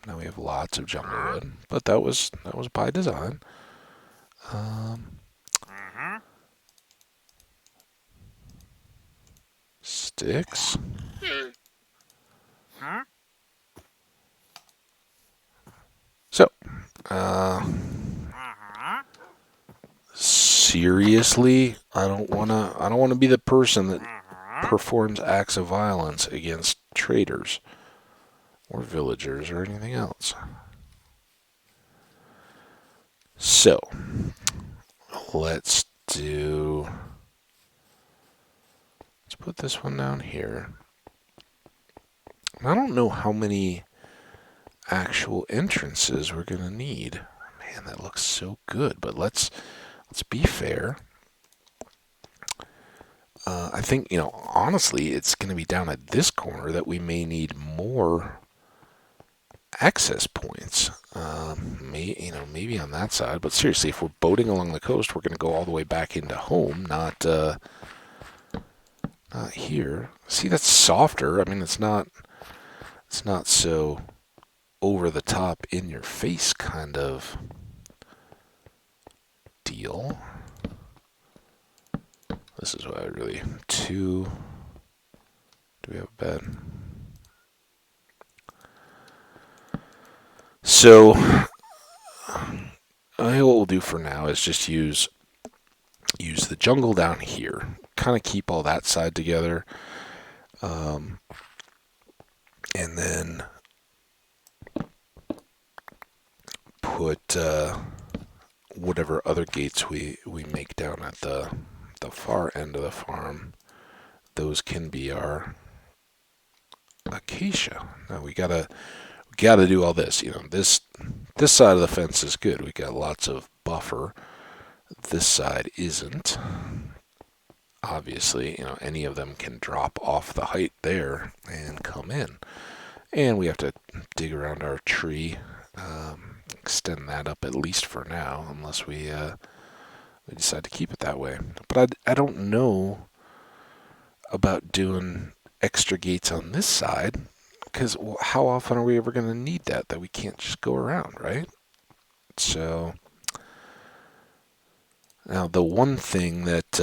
Now we have lots of jungle wood, but that was by design. Sticks. So, seriously, I don't wanna be the person that performs acts of violence against traders or villagers or anything else. So, let's put this one down here. I don't know how many actual entrances we're gonna need. Man, that looks so good, but let's be fair. I think, honestly, it's going to be down at this corner that we may need more access points. Maybe on that side. But seriously, if we're boating along the coast, we're going to go all the way back into home, not here. See, that's softer. I mean, it's not so over the top, in your face kind of deal. This is what I really... 2... Do we have a bed? So, what we'll do for now is just use the jungle down here. Kind of keep all that side together. And then put whatever other gates we make down at the far end of the farm. Those can be our acacia. Now we gotta do all this. This side of the fence is good. We got lots of buffer. This side isn't. Obviously, any of them can drop off the height there and come in. And we have to dig around our tree, extend that up at least for now, unless we decide to keep it that way. But I don't know about doing extra gates on this side, because how often are we ever going to need that we can't just go around, right? So, now the one thing that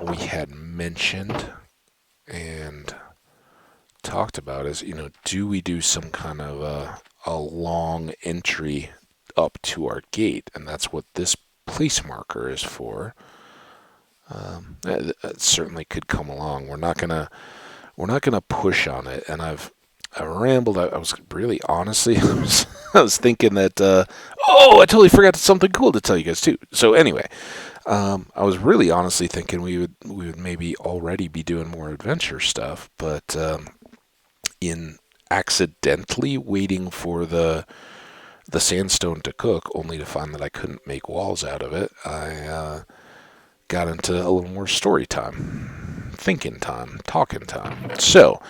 we had mentioned and talked about is, do we do some kind of a long entry up to our gate? And that's what this place marker is for. That certainly could come along. We're not gonna push on it. And I rambled. I was really honestly, I was thinking that. I totally forgot something cool to tell you guys too. So anyway, I was really honestly thinking we would maybe already be doing more adventure stuff, but in accidentally waiting for the sandstone to cook, only to find that I couldn't make walls out of it, I got into a little more story time, thinking time, talking time. So,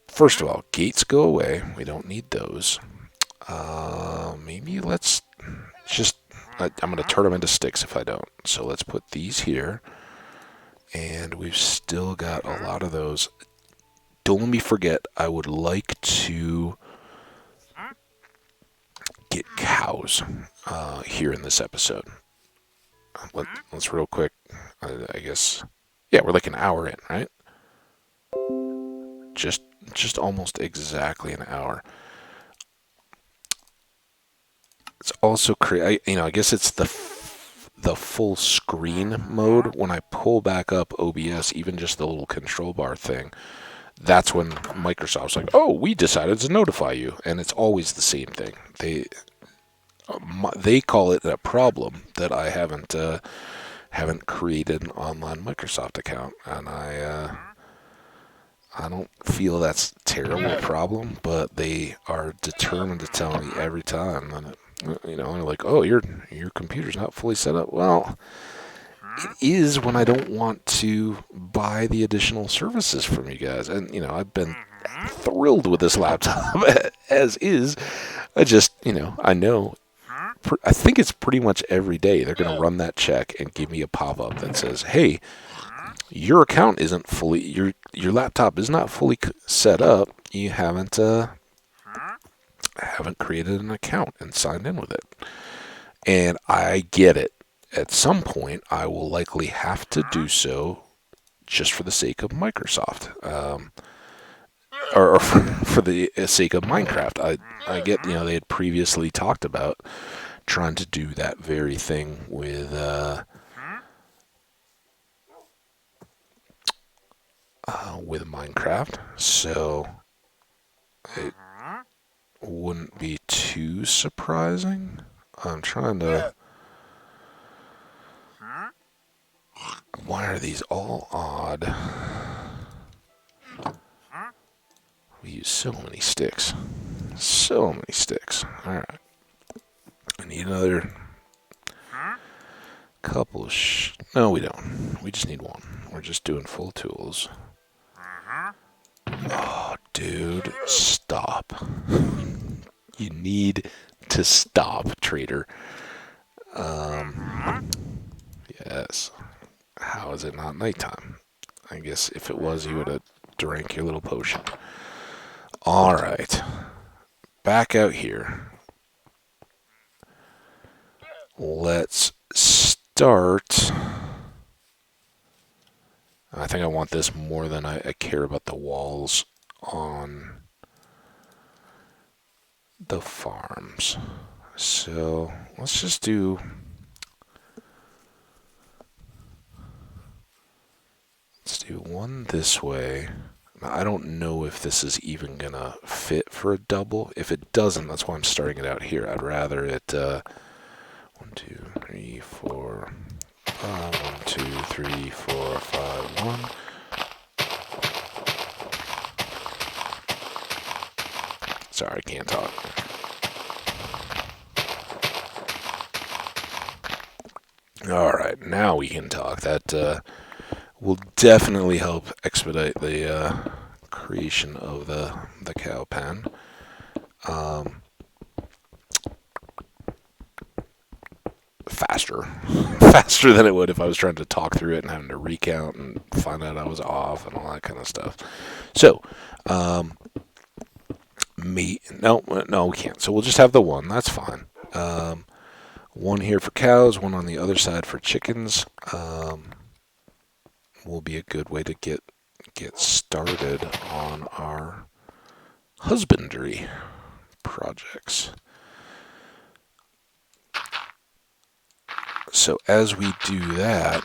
first of all, gates go away. We don't need those. Maybe let's just... I'm going to turn them into sticks if I don't. So let's put these here. And we've still got a lot of those. Don't let me forget, I would like to get cows here in this episode. Let's real quick, I guess, yeah, we're like an hour in, right? Just almost exactly an hour. It's also I guess it's the full screen mode, when I pull back up OBS, even just the little control bar thing, that's when Microsoft's like, oh, we decided to notify you. And it's always the same thing. They call it a problem that I haven't created an online Microsoft account, and I don't feel that's a terrible problem, but they are determined to tell me every time that they're like, oh, your computer's not fully set up. Well, it is when I don't want to buy the additional services from you guys, and I've been thrilled with this laptop as is. I just I know. I think it's pretty much every day they're going to run that check and give me a pop-up that says, hey, your account isn't fully, your laptop is not fully set up. You haven't created an account and signed in with it. And I get it. At some point, I will likely have to do so just for the sake of Microsoft. Or for the sake of Minecraft. I get, they had previously talked about trying to do that very thing with Minecraft, so it wouldn't be too surprising. I'm trying to. Why are these all odd? We use so many sticks. So many sticks. Alright. I need another couple of no, we don't. We just need one. We're just doing full tools. Oh, dude. Stop. You need to stop, trader. Yes. How is it not nighttime? I guess if it was, you would have drank your little potion. Alright. Back out here. Let's start. I think I want this more than I care about the walls on the farms. So let's just do. Let's do one this way. I don't know if this is even gonna fit for a double. If it doesn't, that's why I'm starting it out here. I'd rather it 1, 2, 3, 4, 5, 1, 2, 3, 4, 5, 1. Sorry, I can't talk. Alright, now we can talk. That will definitely help expedite the creation of the cow pen. Faster than it would if I was trying to talk through it and having to recount and find out I was off and all that kind of stuff. So, no, we can't. So we'll just have the one. That's fine. One here for cows, one on the other side for chickens. Will be a good way to get started on our husbandry projects. So as we do that,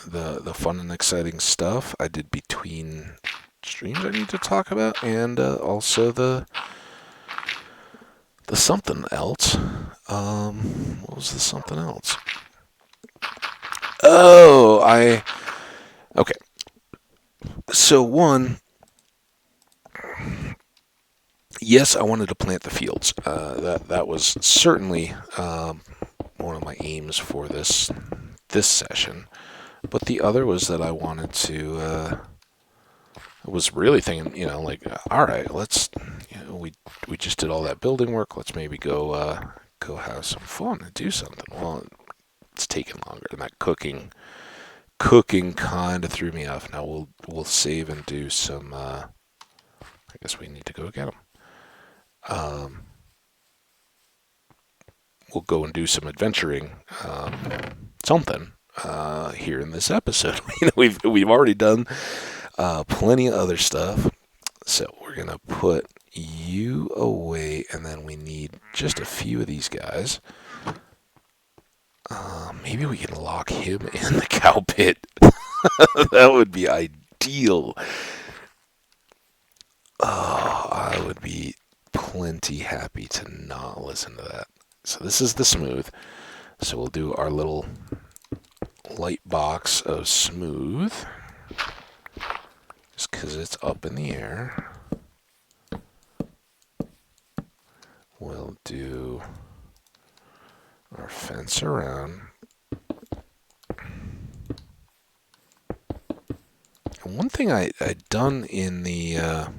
the fun and exciting stuff I did between streams I need to talk about, and also the something else. What was the something else? Oh, okay. So one, yes, I wanted to plant the fields. That was certainly one of my aims for this session. But the other was that I wanted to. I was really thinking, all right, let's. We just did all that building work. Let's maybe go have some fun and do something. Well, it's taking longer, and that cooking kind of threw me off. Now we'll save and do some. I guess we need to go get them. We'll go and do some adventuring, something here in this episode. We've already done plenty of other stuff, so we're gonna put you away, and then we need just a few of these guys. Maybe we can lock him in the cow pit. That would be ideal. Oh, I would be plenty happy to not listen to that. So this is the smooth. So we'll do our little light box of smooth. Just because it's up in the air. We'll do our fence around. And one thing I'd done in the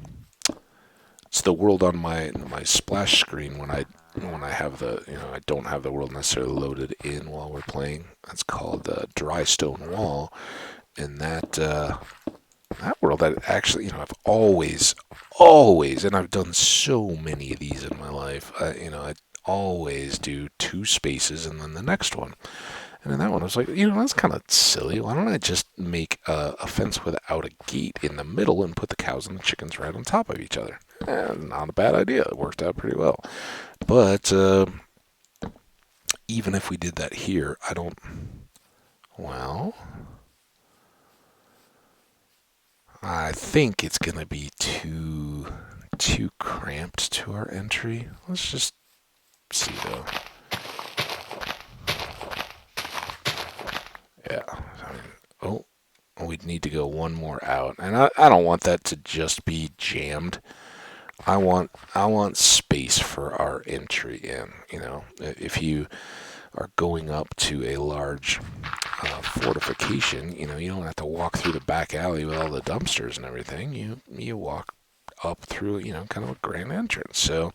it's the world on my splash screen when I have I don't have the world necessarily loaded in while we're playing. That's called Dry Stone Wall, and that world I actually I've always, and I've done so many of these in my life. I always do two spaces and then the next one. And in that one, I was like, that's kind of silly. Why don't I just make a fence without a gate in the middle and put the cows and the chickens right on top of each other? Not a bad idea. It worked out pretty well. But even if we did that here, well, I think it's going to be too cramped to our entry. Let's just see, though. Yeah. We'd need to go one more out, and I don't want that to just be jammed. I want space for our entry in. If you are going up to a large fortification, you don't have to walk through the back alley with all the dumpsters and everything. You walk up through, kind of a grand entrance. So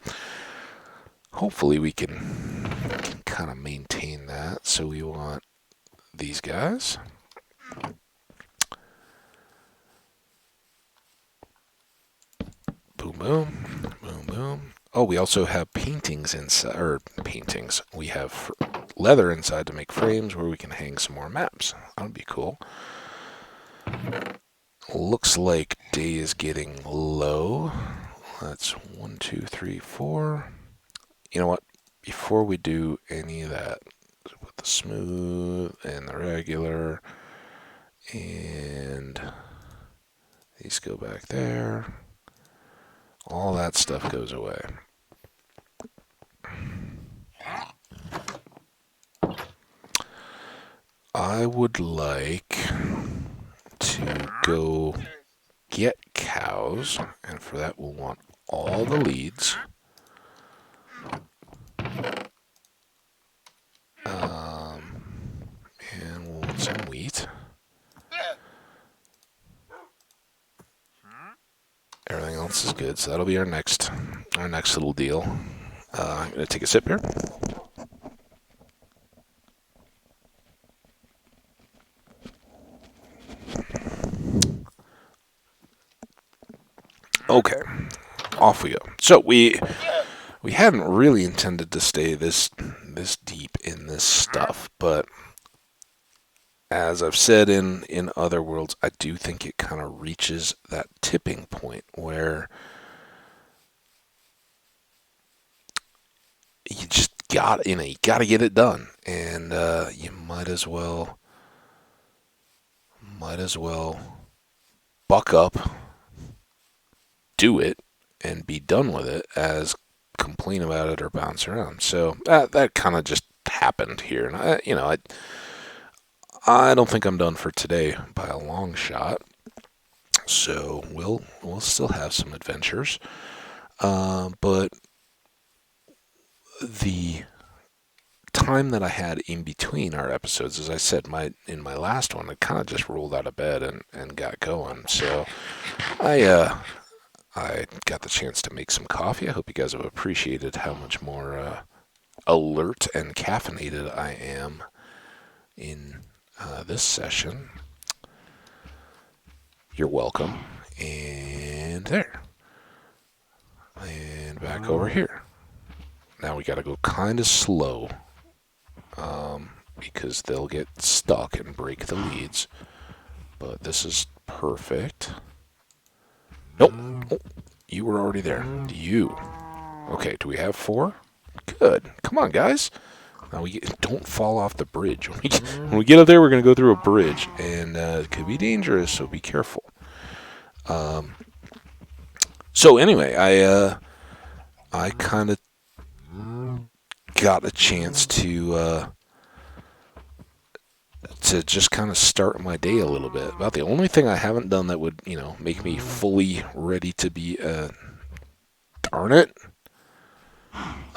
hopefully we can kind of maintain that. So we want these guys. Boom, boom, boom, boom. Oh, we also have paintings inside, or paintings. We have leather inside to make frames where we can hang some more maps. That would be cool. Looks like day is getting low. That's 1, 2, 3, 4. You know what? Before we do any of that, put the smooth and the regular, and these go back there. All that stuff goes away. I would like to go get cows, and for that we'll want all the leads. And we'll want some wheat. Everything else is good, so that'll be our next little deal. I'm gonna take a sip here. Okay, off we go. So we hadn't really intended to stay this deep in this stuff, but as I've said in other worlds, I do think it kind of reaches that tipping point where you just you got to get it done, and you might as well buck up, do it, and be done with it as complain about it or bounce around. So that kind of just happened here, and I don't think I'm done for today by a long shot. So we'll still have some adventures, but the time that I had in between our episodes, as I said, in my last one, I kind of just rolled out of bed and got going. So I got the chance to make some coffee. I hope you guys have appreciated how much more alert and caffeinated I am in this session. You're welcome. And there. And back over here. Now we gotta go kind of slow. Because they'll get stuck and break the leads. But this is perfect. Nope. Oh, you were already there. You. Okay, do we have 4? Good. Come on, guys. Now don't fall off the bridge. When we get up there, we're going to go through a bridge, and it could be dangerous, so be careful. So anyway, I kind of got a chance to just kind of start my day a little bit. About the only thing I haven't done that would, make me fully ready to be darn it,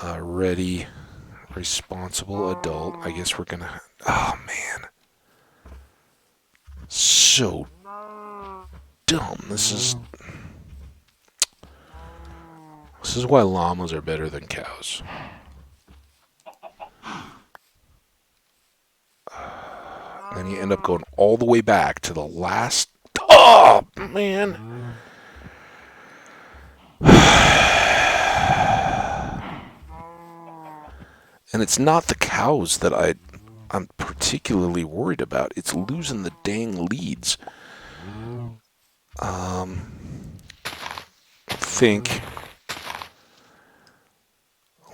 a ready, responsible adult. I guess we're gonna. Oh man, so dumb. This is why llamas are better than cows. And you end up going all the way back to the last. Oh man. And it's not the cows that I'm particularly worried about. It's losing the dang leads. Think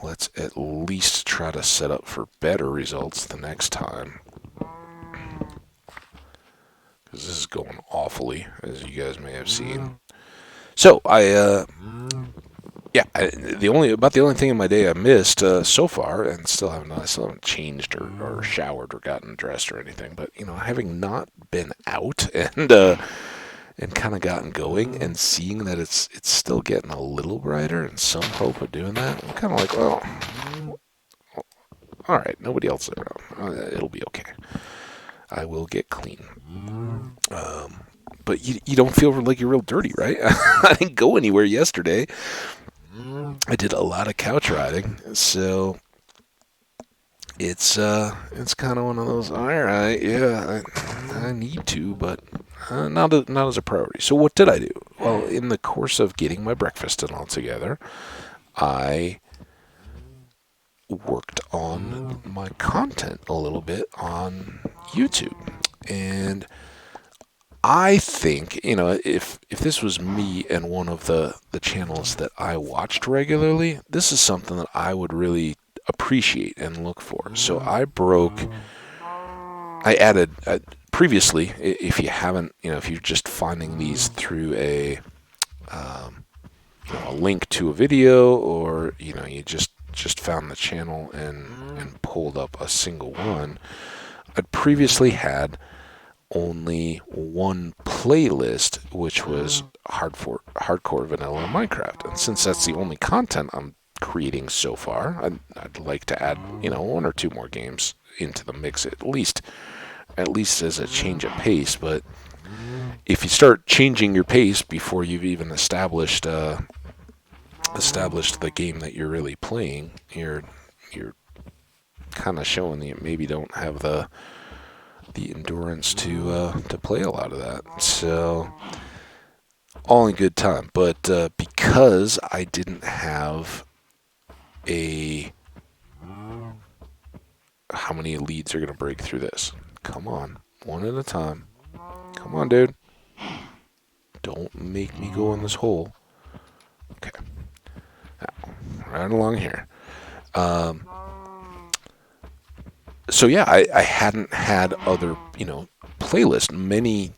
let's at least try to set up for better results the next time. Because this is going awfully, as you guys may have seen. So the only thing in my day I missed so far, and I still haven't changed or showered or gotten dressed or anything. But having not been out and kind of gotten going and seeing that it's still getting a little brighter and some hope of doing that, I'm kind of like, well, all right, nobody else is around. It'll be okay. I will get clean. But you don't feel like you're real dirty, right? I didn't go anywhere yesterday. I did a lot of couch riding, so it's kind of one of those. All right, yeah, I need to, but not as a priority. So what did I do? Well, in the course of getting my breakfast and all together, I worked on my content a little bit on YouTube, and I think, if this was me and one of the channels that I watched regularly, this is something that I would really appreciate and look for. So I added, previously, if you haven't, if you're just finding these through a link to a video, or, you just found the channel and pulled up a single one, I'd previously had only one playlist, which was Hardcore Vanilla Minecraft. And since that's the only content I'm creating so far, I'd like to add, one or two more games into the mix, at least as a change of pace. But if you start changing your pace before you've even established the game that you're really playing, you're kind of showing that you maybe don't have the endurance to play a lot of that. So all in good time. But because I didn't have how many leads are going to break through this? Come on, one at a time. Come on, dude. Don't make me go in this hole. Okay. Now, right along here. So yeah, I hadn't had other, playlists. Many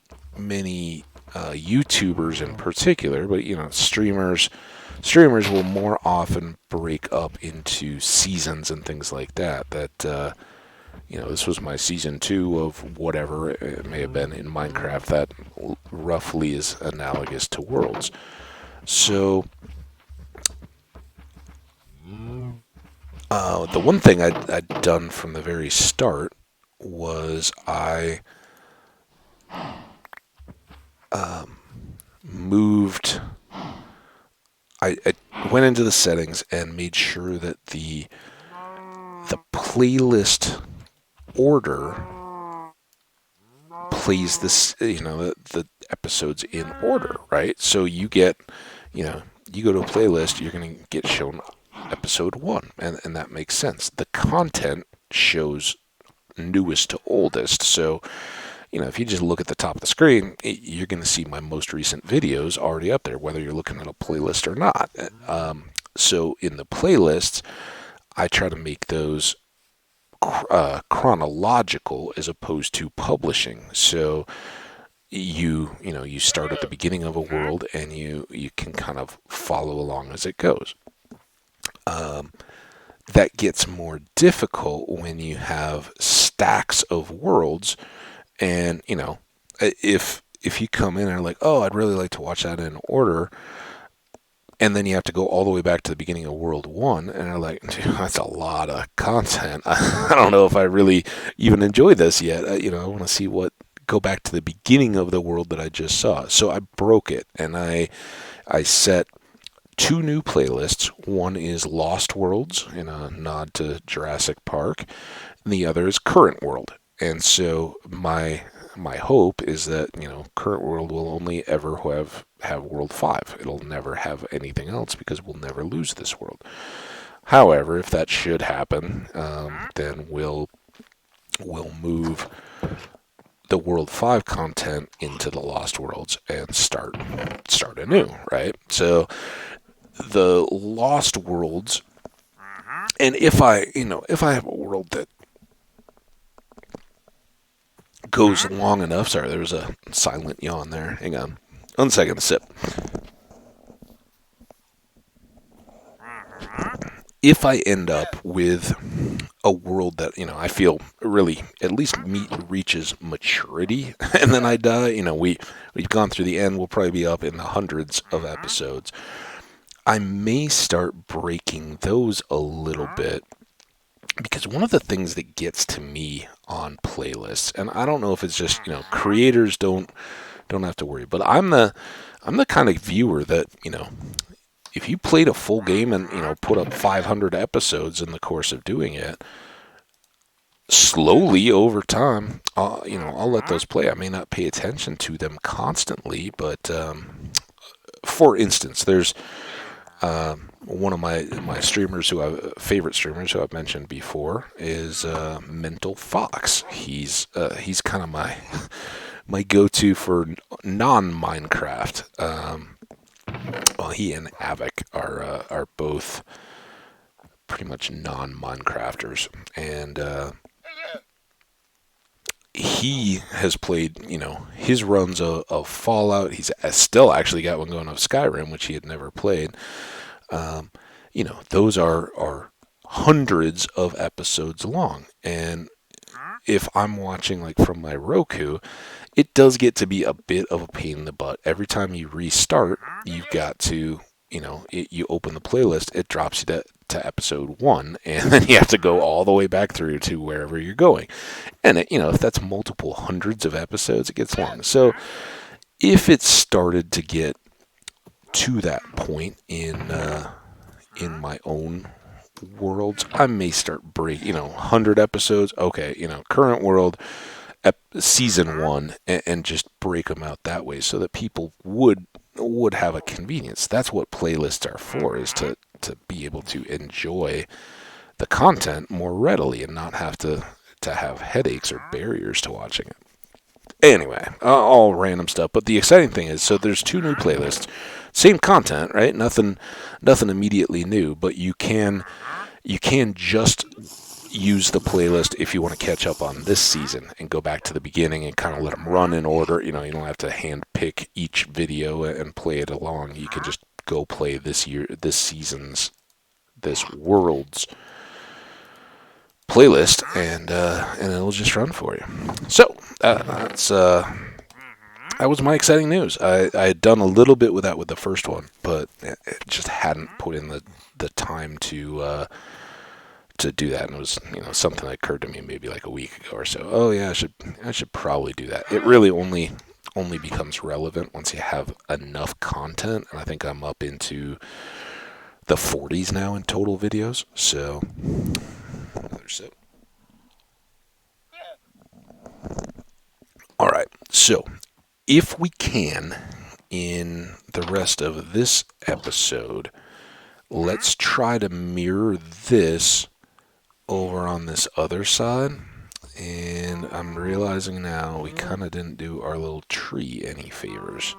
YouTubers in particular, but streamers will more often break up into seasons and things like that. This was my season 2 of whatever it may have been in Minecraft. That roughly is analogous to Worlds. So the one thing I'd done from the very start was I moved. I went into the settings and made sure that the playlist order plays this, the episodes in order, right? So you get, you go to a playlist, you're going to get shown episode 1, and that makes sense. The content shows newest to oldest, so if you just look at the top of the screen, you're going to see my most recent videos already up there, whether you're looking at a playlist or not. So in the playlists, I try to make those chronological as opposed to publishing. So you start at the beginning of a world and you can kind of follow along as it goes. That gets more difficult when you have stacks of worlds, and if you come in and are like, oh, I'd really like to watch that in order, and then you have to go all the way back to the beginning of World 1, and are like, dude, that's a lot of content. I don't know if I really even enjoy this yet. I want to see go back to the beginning of the world that I just saw. So I broke it, and I set two new playlists. One is Lost Worlds, in a nod to Jurassic Park, and the other is Current World. And so my hope is that Current World will only ever have World 5. It'll never have anything else because we'll never lose this world. However, if that should happen, then we'll move the World 5 content into the Lost Worlds and start anew, right? So the Lost Worlds, and if I have a world that goes long enough. Sorry, there was a silent yawn there. Hang on. 1 second, a sip. If I end up with a world that, I feel really at least reaches maturity, and then I die, we've gone through the end, we'll probably be up in the hundreds of episodes. I may start breaking those a little bit, because one of the things that gets to me on playlists, and I don't know if it's just creators don't have to worry, but I'm the kind of viewer that if you played a full game and put up 500 episodes in the course of doing it, slowly over time, I'll let those play. I may not pay attention to them constantly, but for instance, there's one of my favorite streamers who I've mentioned before is Mental Fox. He's kind of my go-to for non-Minecraft. Well, he and Avik are both pretty much non-Minecrafters, and he has played his runs of Fallout. He's still actually got one going of Skyrim, which he had never played. Those are hundreds of episodes long, and if I'm watching like from my Roku, it does get to be a bit of a pain in the butt. Every time you restart, you've got to, you open the playlist, it drops you to episode 1, and then you have to go all the way back through to wherever you're going. And if that's multiple hundreds of episodes, it gets long. So if it started to get to that point in my own worlds, I may start breaking, 100 episodes. Okay, Current World, season 1, and just break them out that way so that people would have a convenience. That's what playlists are for, is to be able to enjoy the content more readily and not have to have headaches or barriers to watching it. Anyway, all random stuff. But the exciting thing is, so there's 2 new playlists, same content, right? Nothing immediately new, but you can just use the playlist if you want to catch up on this season and go back to the beginning and kind of let them run in order. You don't have to hand pick each video and play it along. You can just go play this world's playlist, and it'll just run for you. So that was my exciting news. I had done a little bit with that with the first one, but it just hadn't put in the time to do that, and it was something that occurred to me maybe like a week ago or so. Oh yeah, I should probably do that. It really only becomes relevant once you have enough content, and I think I'm up into the 40s now in total videos. So another sip. All right, so if we can, in the rest of this episode, let's try to mirror this over on this other side. And I'm realizing now we kind of didn't do our little tree any favors.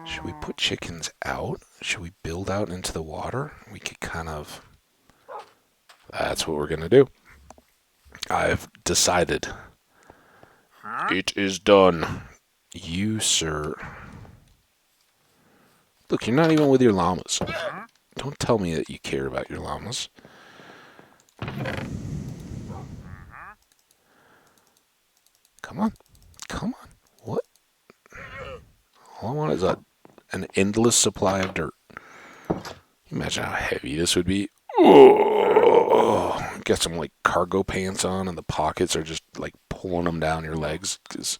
Should we put chickens out? Should we build out into the water? We could kind of... That's what we're going to do. I've decided. It is done. You, sir. Look, you're not even with your llamas. Don't tell me that you care about your llamas. Come on. Come on. What? All I want is an endless supply of dirt. Imagine how heavy this would be. Oh, get some like cargo pants on, and the pockets are just like pulling them down your legs because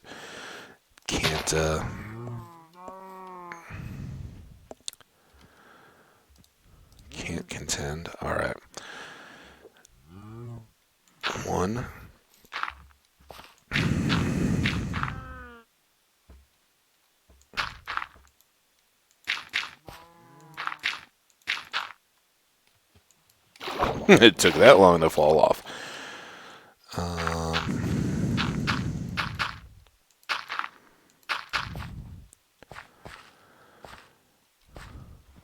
can't contend. All right, one. It took that long to fall off.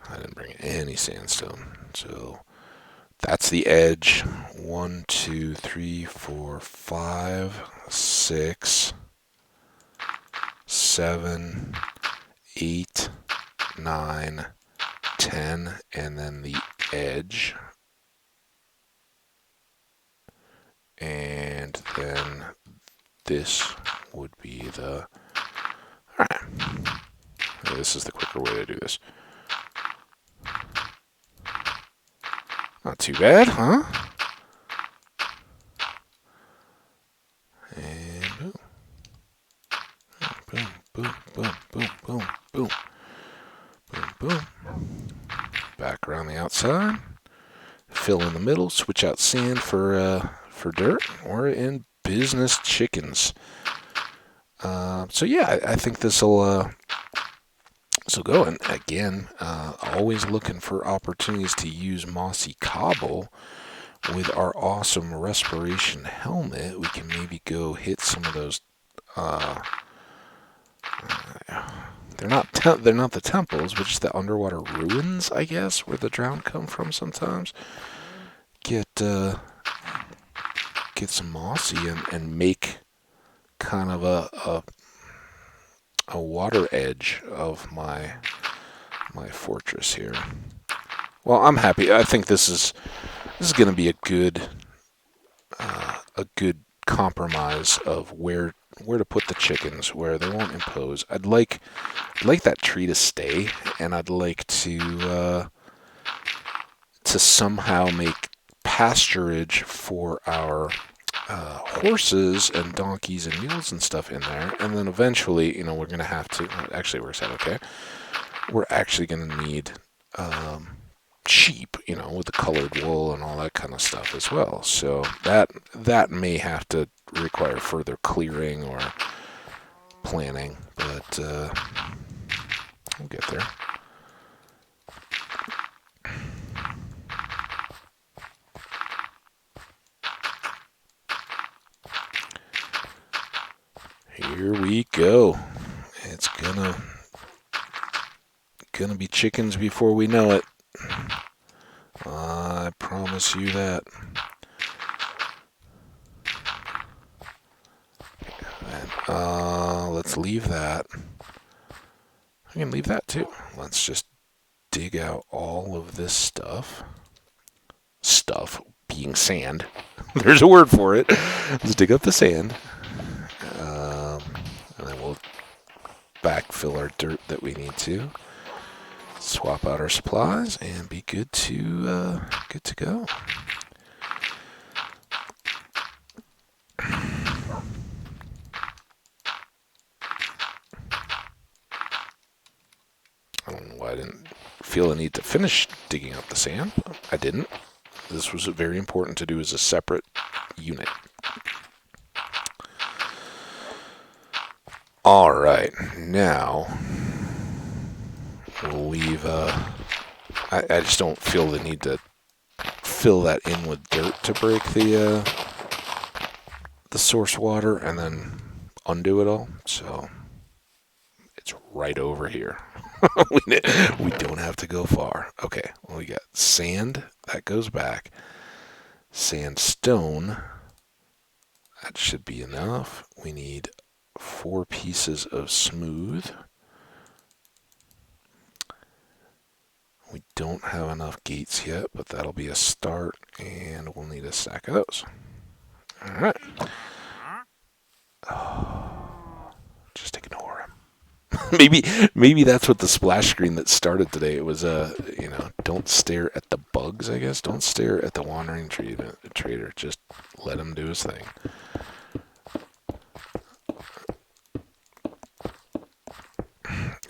I didn't bring any sandstone, so that's the edge. 1, 2, 3, 4, 5, 6, 7, 8, 9, 10, and then the edge. And then this would be the... Alright. This is the quicker way to do this. Not too bad, huh? And boom. Boom, boom, boom, boom, boom, boom. Boom, boom. Back around the outside. Fill in the middle. Switch out sand for dirt. We're in business, chickens. So yeah, I think this'll go. And again, always looking for opportunities to use mossy cobble. With our awesome respiration helmet, we can maybe go hit some of those. They're not the temples, but just the underwater ruins, I guess, where the drowned come from sometimes. Get some mossy and make kind of a water edge of my fortress here. Well, I'm happy. I think this is going to be a good compromise of where to put the chickens, where they won't impose. I'd like that tree to stay, and I'd like to somehow make pasturage for our horses and donkeys and mules and stuff in there, and then eventually, we're going to have to. Actually, it works out okay. We're actually going to need sheep, with the colored wool and all that kind of stuff as well. So that may have to require further clearing or planning, but we'll get there. Here we go. It's gonna be chickens before we know it. I promise you that. And, let's leave that. I can leave that too. Let's just dig out all of this stuff. Stuff being sand. There's a word for it. Let's dig up the sand. And then we'll backfill our dirt that we need to. Swap out our supplies and be good to go. I don't know why I didn't feel the need to finish digging up the sand. I didn't. This was very important to do as a separate unit. All right, now we'll leave. I just don't feel the need to fill that in with dirt to break the source water and then undo it all. So it's right over here. We don't have to go far. Okay, well, we got sand. That goes back. Sandstone. That should be enough. We need 4 pieces of smooth. We don't have enough gates yet, but that'll be a start, and we'll need a stack of those. All right. Oh, just ignore him. maybe that's what the splash screen that started today. It was don't stare at the bugs. I guess don't stare at the wandering trader. Just let him do his thing.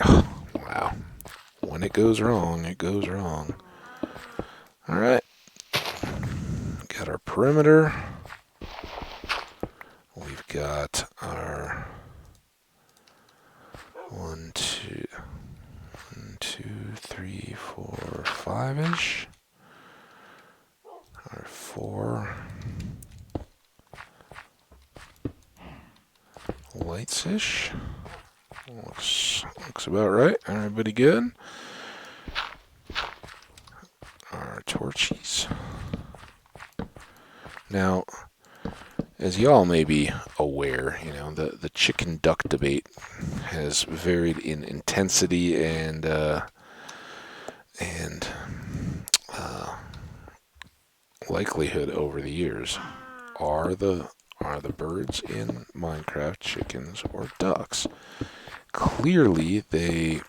Oh, wow. When it goes wrong, it goes wrong. All right. Got our perimeter. We've got our 1, 2, 3, 4, 5-ish. Our 4 lights-ish. Looks about right. Everybody good? Our torches. Now, as y'all may be aware, the chicken duck debate has varied in intensity and likelihood over the years. Are the birds in Minecraft chickens or ducks? Clearly, they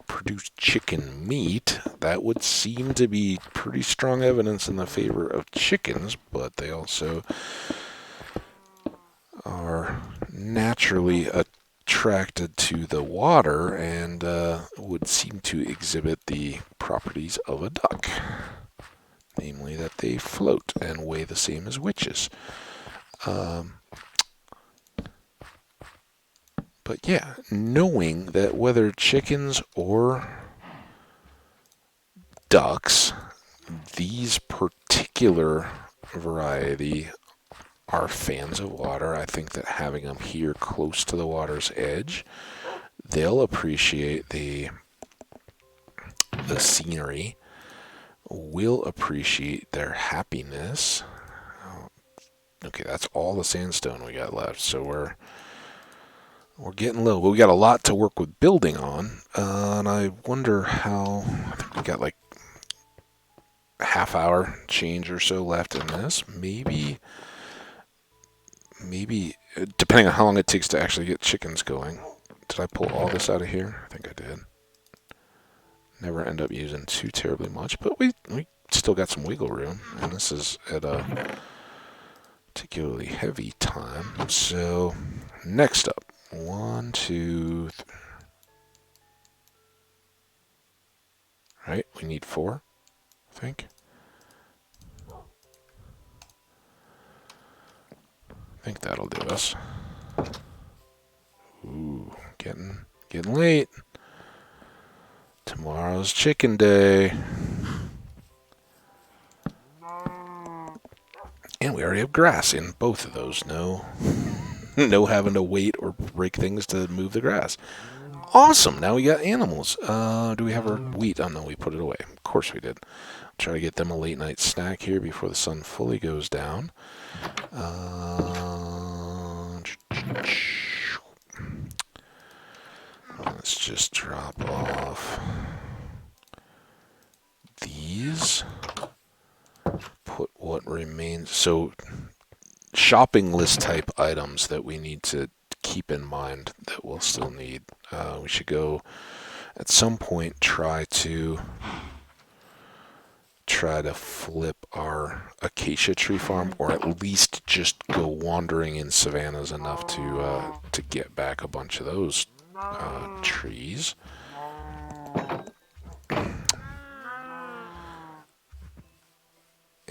produce chicken meat. That would seem to be pretty strong evidence in the favor of chickens, but they also are naturally attracted to the water and would seem to exhibit the properties of a duck. Namely that they float and weigh the same as witches. But yeah, knowing that whether chickens or ducks, these particular variety are fans of water, I think that having them here close to the water's edge, they'll appreciate the scenery, will appreciate their happiness. Okay, that's all the sandstone we got left, so we're getting low. But we got a lot to work with building on, and I wonder how. I think we got like a half hour change or so left in this. Maybe, depending on how long it takes to actually get chickens going. Did I pull all this out of here? I think I did. Never end up using too terribly much, but we still got some wiggle room, and this is at a particularly heavy time. So next up, 1, 2, 3. Right, we need 4, I think. I think that'll do us. Ooh, getting late. Tomorrow's chicken day. And we already have grass in both of those. No having to wait or break things to move the grass. Awesome. Now we got animals. Do we have our wheat? Oh, no, we put it away. Of course we did. Try to get them a late night snack here before the sun fully goes down. Let's just drop off these. Put what remains. So shopping list type items that we need to keep in mind that we'll still need. We should go at some point try to flip our acacia tree farm, or at least just go wandering in savannas enough to get back a bunch of those trees.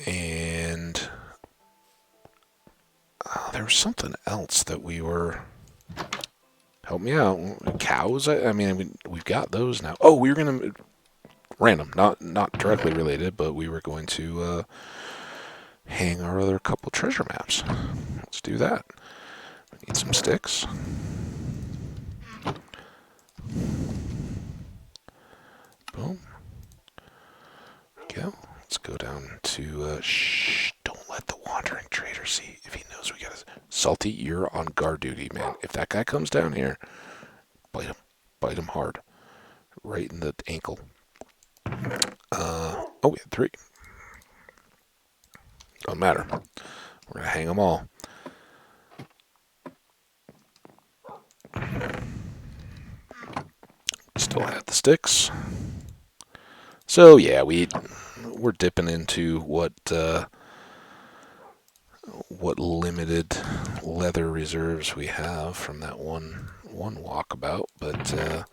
And there was something else that we were. Help me out. Cows? I mean, we've got those now. Oh, we were going to. Random. Not directly related, but we were going to hang our other couple treasure maps. Let's do that. We need some sticks. Shh, don't let the wandering trader see. If he knows we got to... Salty, you're on guard duty, man. If that guy comes down here, bite him. Bite him hard. Right in the ankle. Oh, we had 3. Don't matter. We're going to hang them all. Still had the sticks. So, yeah, we're dipping into what limited leather reserves we have from that one walkabout. But,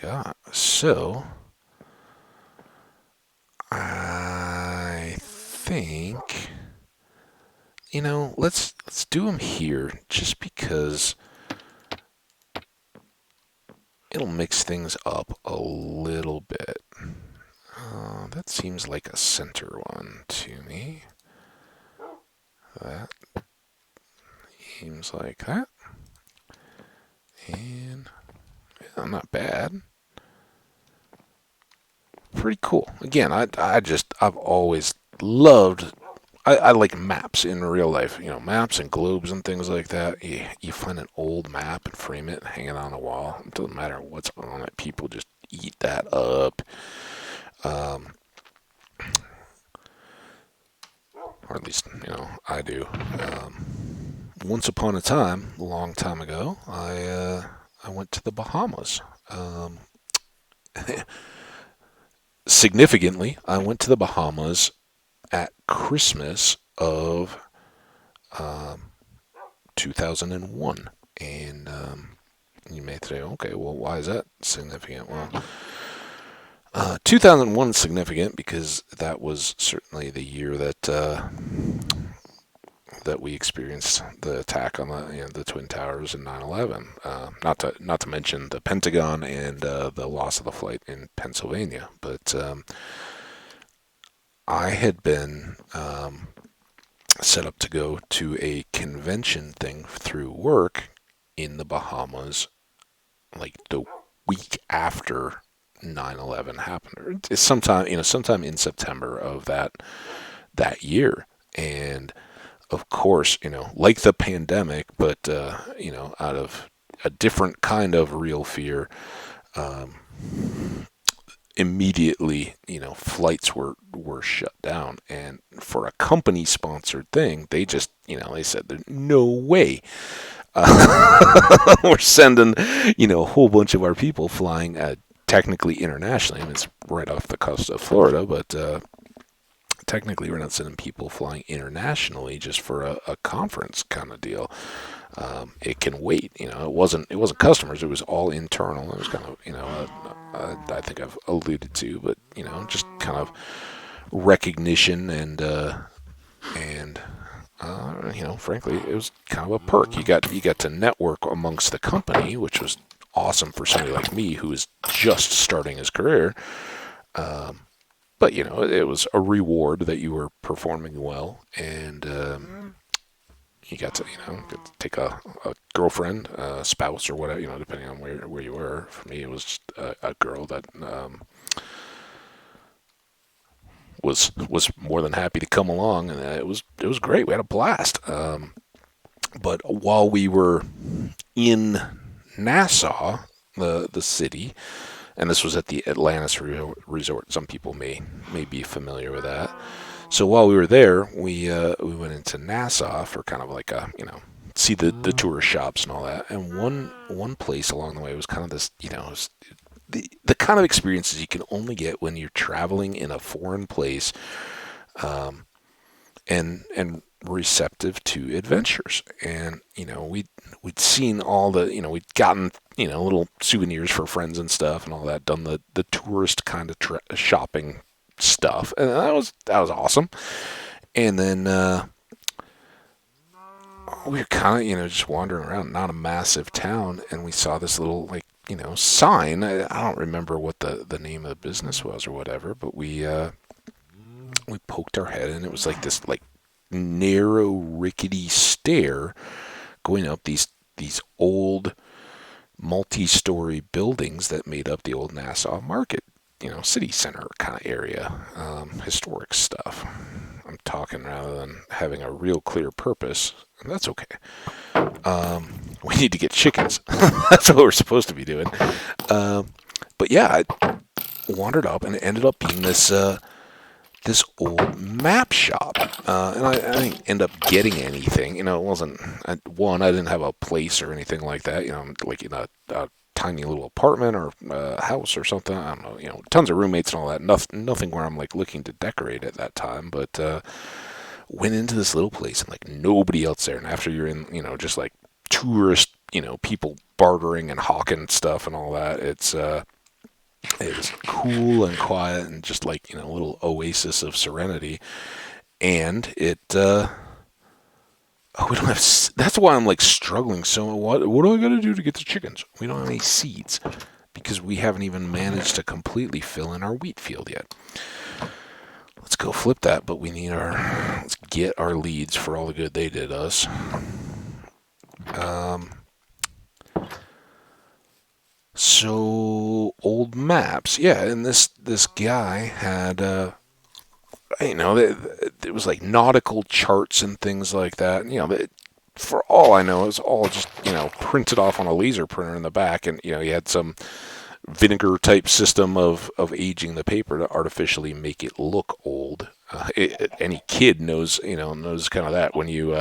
God, so... I think, let's do them here just because it'll mix things up a little bit. That seems like a center one to me. That seems like that. And yeah, not bad. Pretty cool. Again, I've always loved. I like maps in real life. Maps and globes and things like that. You find an old map and frame it, hang it on a wall. It doesn't matter what's on it. People just eat that up. Or at least, I do. Once upon a time, a long time ago, I went to the Bahamas. Significantly, I went to the Bahamas at Christmas of 2001. And you may say, okay, well, why is that significant? Well, 2001 is significant because that was certainly the year that we experienced the attack on the Twin Towers in 9/11. Not to mention the Pentagon and the loss of the flight in Pennsylvania. But I had been set up to go to a convention thing through work in the Bahamas, like the week after 9/11 happened, or sometime in September of that year. And of course, like the pandemic, but out of a different kind of real fear, immediately, flights were shut down. And for a company sponsored thing, they just, they said, there's no way. We're sending, a whole bunch of our people flying technically internationally. And it's right off the coast of Florida, but technically we're not sending people flying internationally just for a conference kind of deal. It can wait. It wasn't customers. It was all internal. It was kind of, I think I've alluded to, but just kind of recognition and frankly, it was kind of a perk. You got to network amongst the company, which was awesome for somebody like me who is just starting his career. But it was a reward that you were performing well, and you got to take a girlfriend, spouse, or whatever, depending on where you were. For me, it was just a girl that was more than happy to come along, and it was great. We had a blast. But while we were in Nassau, the city, and this was at the Atlantis Resort. Some people may be familiar with that. So while we were there, we went into Nassau for kind of like a see the tourist shops and all that. And one place along the way was kind of this the kind of experiences you can only get when you're traveling in a foreign place, and receptive to adventures. And we'd seen all the we'd gotten little souvenirs for friends and stuff and all that, done the tourist kind of shopping stuff, and that was awesome. And then we were kind of just wandering around, not a massive town, and we saw this little sign. I don't remember what the name of the business was or whatever, but we poked our head, and it was like this narrow, rickety stair going up these old multi-story buildings that made up the old Nassau Market city center kind of area, historic stuff. I'm talking rather than having a real clear purpose, and that's okay. We need to get chickens. That's what we're supposed to be doing. But yeah, I wandered up and it ended up being this old map shop, and I didn't end up getting anything. It wasn't I didn't have a place or anything like that. Like in a tiny little apartment or house or something. I don't know. Tons of roommates and all that. Nothing where I'm like looking to decorate at that time. But went into this little place and like nobody else there. And after you're in, just like tourist, people bartering and hawking stuff and all that, it was cool and quiet and just like, a little oasis of serenity. And we don't have, that's why I'm like struggling. So what do I got to do to get the chickens? We don't have any seeds because we haven't even managed to completely fill in our wheat field yet. Let's go flip that, but let's get our leads for all the good they did us. So old maps, yeah, and this guy had, it was like nautical charts and things like that. And, for all I know, it was all just printed off on a laser printer in the back, and he had some vinegar type system of aging the paper to artificially make it look old. Any kid knows kind of that when you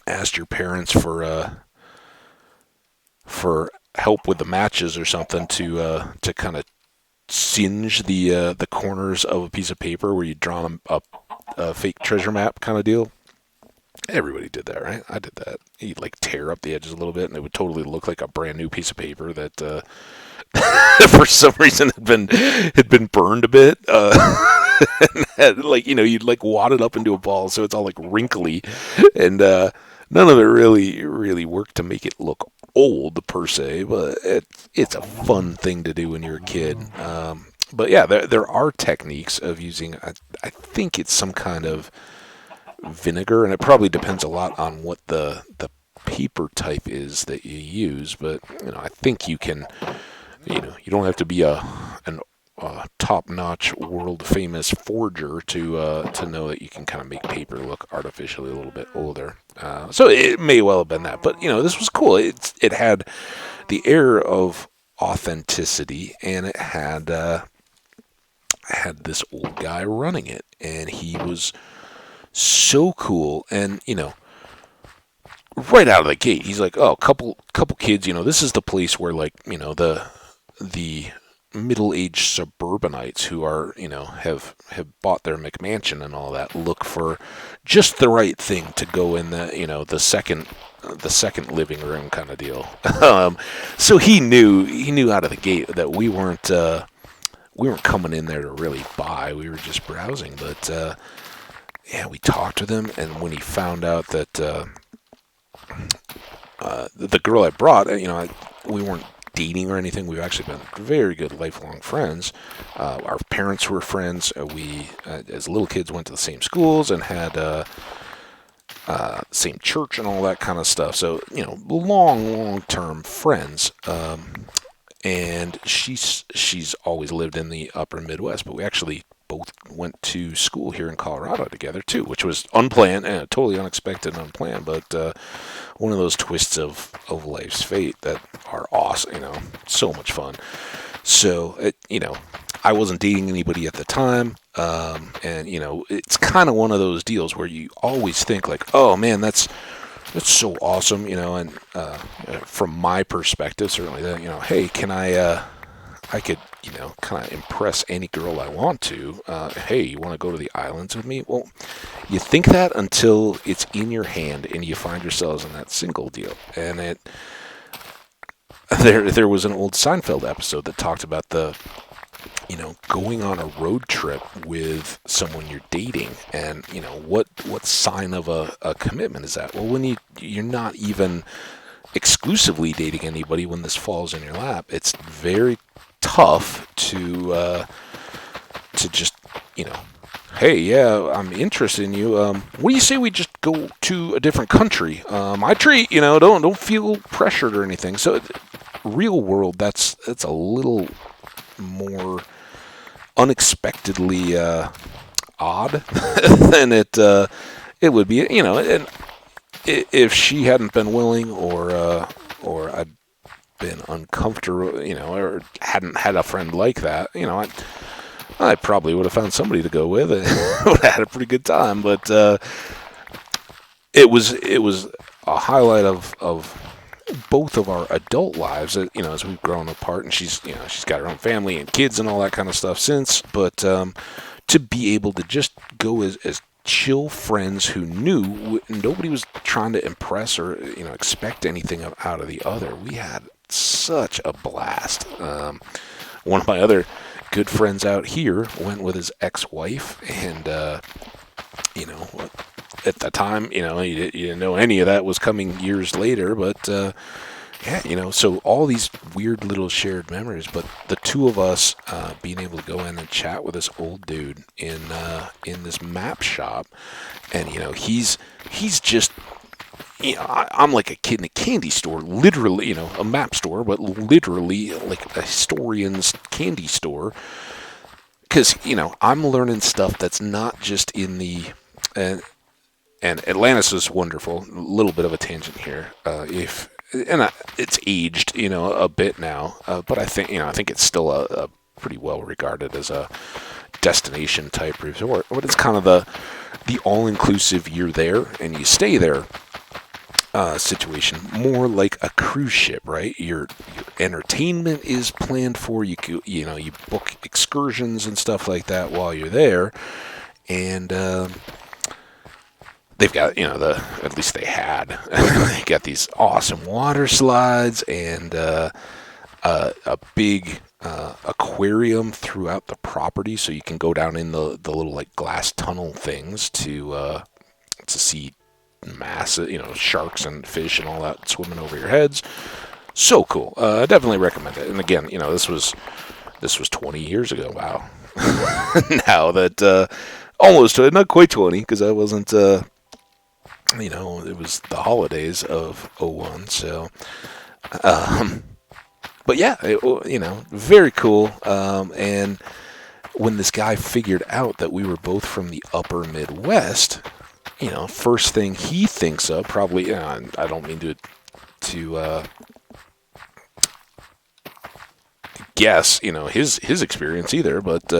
asked your parents for help with the matches or something to kind of singe the corners of a piece of paper where you draw a fake treasure map kind of deal. Everybody did that, right? I did that. You'd like tear up the edges a little bit, and it would totally look like a brand new piece of paper that for some reason had been burned a bit. And had, like you'd like wad it up into a ball, so it's all like wrinkly, and none of it really worked to make it look old per se. But it's a fun thing to do when you're a kid. But yeah, there are techniques of using. I think it's some kind of vinegar, and it probably depends a lot on what the paper type is that you use. But I think you can. You don't have to be a top-notch, world-famous forger to know that you can kind of make paper look artificially a little bit older. So it may well have been that, but this was cool. It had the air of authenticity, and it had this old guy running it, and he was so cool. And right out of the gate, he's like, "Oh, couple kids. This is the place where like the middle-aged suburbanites who are, have bought their McMansion and all that, look for just the right thing to go in the second living room kind of deal." So he knew out of the gate that we weren't coming in there to really buy. We were just browsing. But yeah, we talked with him, and when he found out that the girl I brought, we weren't dating or anything. We've actually been very good lifelong friends. Our parents were friends. We, as little kids, went to the same schools and had same church and all that kind of stuff. So, long-term friends. And she's always lived in the upper Midwest, but we actually both went to school here in Colorado together too, which was unplanned and totally unexpected and unplanned, but one of those twists of life's fate that are awesome, so much fun. So, I wasn't dating anybody at the time, and, it's kind of one of those deals where you always think like, oh man, that's so awesome, and from my perspective, certainly that, hey, can I could, kind of impress any girl I want to. Hey, you want to go to the islands with me? Well, you think that until it's in your hand and you find yourselves in that single deal. And there was an old Seinfeld episode that talked about going on a road trip with someone you're dating, and what sign of a commitment is that? Well, when you're not even exclusively dating anybody when this falls in your lap, it's very tough to just hey, yeah, I'm interested in you. What do you say we just go to a different country? I treat, don't feel pressured or anything. So real world, that's a little more unexpectedly odd than it would be. And if she hadn't been willing, or I'd been uncomfortable, or hadn't had a friend like that, I probably would have found somebody to go with and would have had a pretty good time. But it was a highlight of both of our adult lives, as we've grown apart, and she's got her own family and kids and all that kind of stuff since. But to be able to just go as chill friends who knew nobody was trying to impress or expect anything out of the other. We had such a blast. One of my other good friends out here went with his ex-wife, and at the time, you didn't know any of that was coming years later, but so all these weird little shared memories. But the two of us being able to go in and chat with this old dude in this map shop, and he's just, I'm like a kid in a candy store, literally, a map store, but literally like a historian's candy store, because I'm learning stuff that's not just in the and Atlantis is wonderful. A little bit of a tangent here. It's aged, a bit now, but I think it's still a pretty well regarded as a destination type resort. But it's kind of the all-inclusive, you're there and you stay there situation, more like a cruise ship, right? Your entertainment is planned for you. You book excursions and stuff like that while you're there, and they've got, at least they had, they got these awesome water slides and a big aquarium throughout the property, so you can go down in the little like glass tunnel things to see massive, sharks and fish and all that swimming over your heads. So cool. I definitely recommend it. And again, this was 20 years ago. Wow. Now that almost, not quite 20, because I wasn't. It was the holidays of '01, so, but yeah, very cool, and when this guy figured out that we were both from the upper Midwest, first thing he thinks of, probably, I don't mean to guess, his experience either, but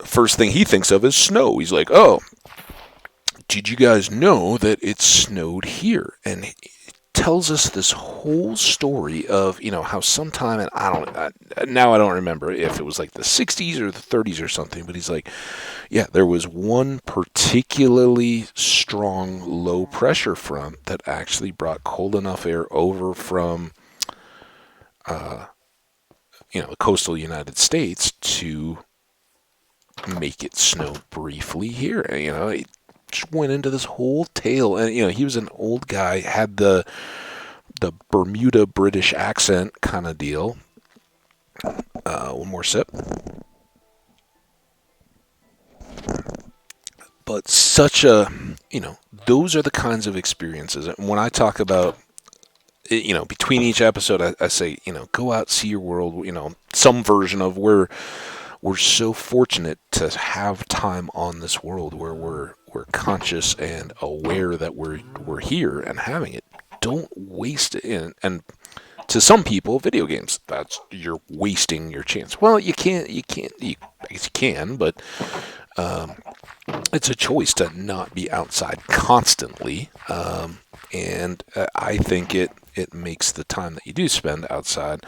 first thing he thinks of is snow. He's like, oh, did you guys know that it snowed here? And it tells us this whole story of, how sometime, and I don't remember if it was like the 60s or the 30s or something, but he's like, yeah, there was one particularly strong low pressure front that actually brought cold enough air over from, the coastal United States to make it snow briefly here. It just went into this whole tale, and he was an old guy, had the Bermuda British accent kind of deal. One more sip. But such a, those are the kinds of experiences. And when I talk about, between each episode, I say, go out, see your world, some version of where we're so fortunate to have time on this world where we're conscious and aware that we're here and having it. Don't waste it. And to some people, video games, you're wasting your chance. Well, I guess you can, but it's a choice to not be outside constantly. And I think it makes the time that you do spend outside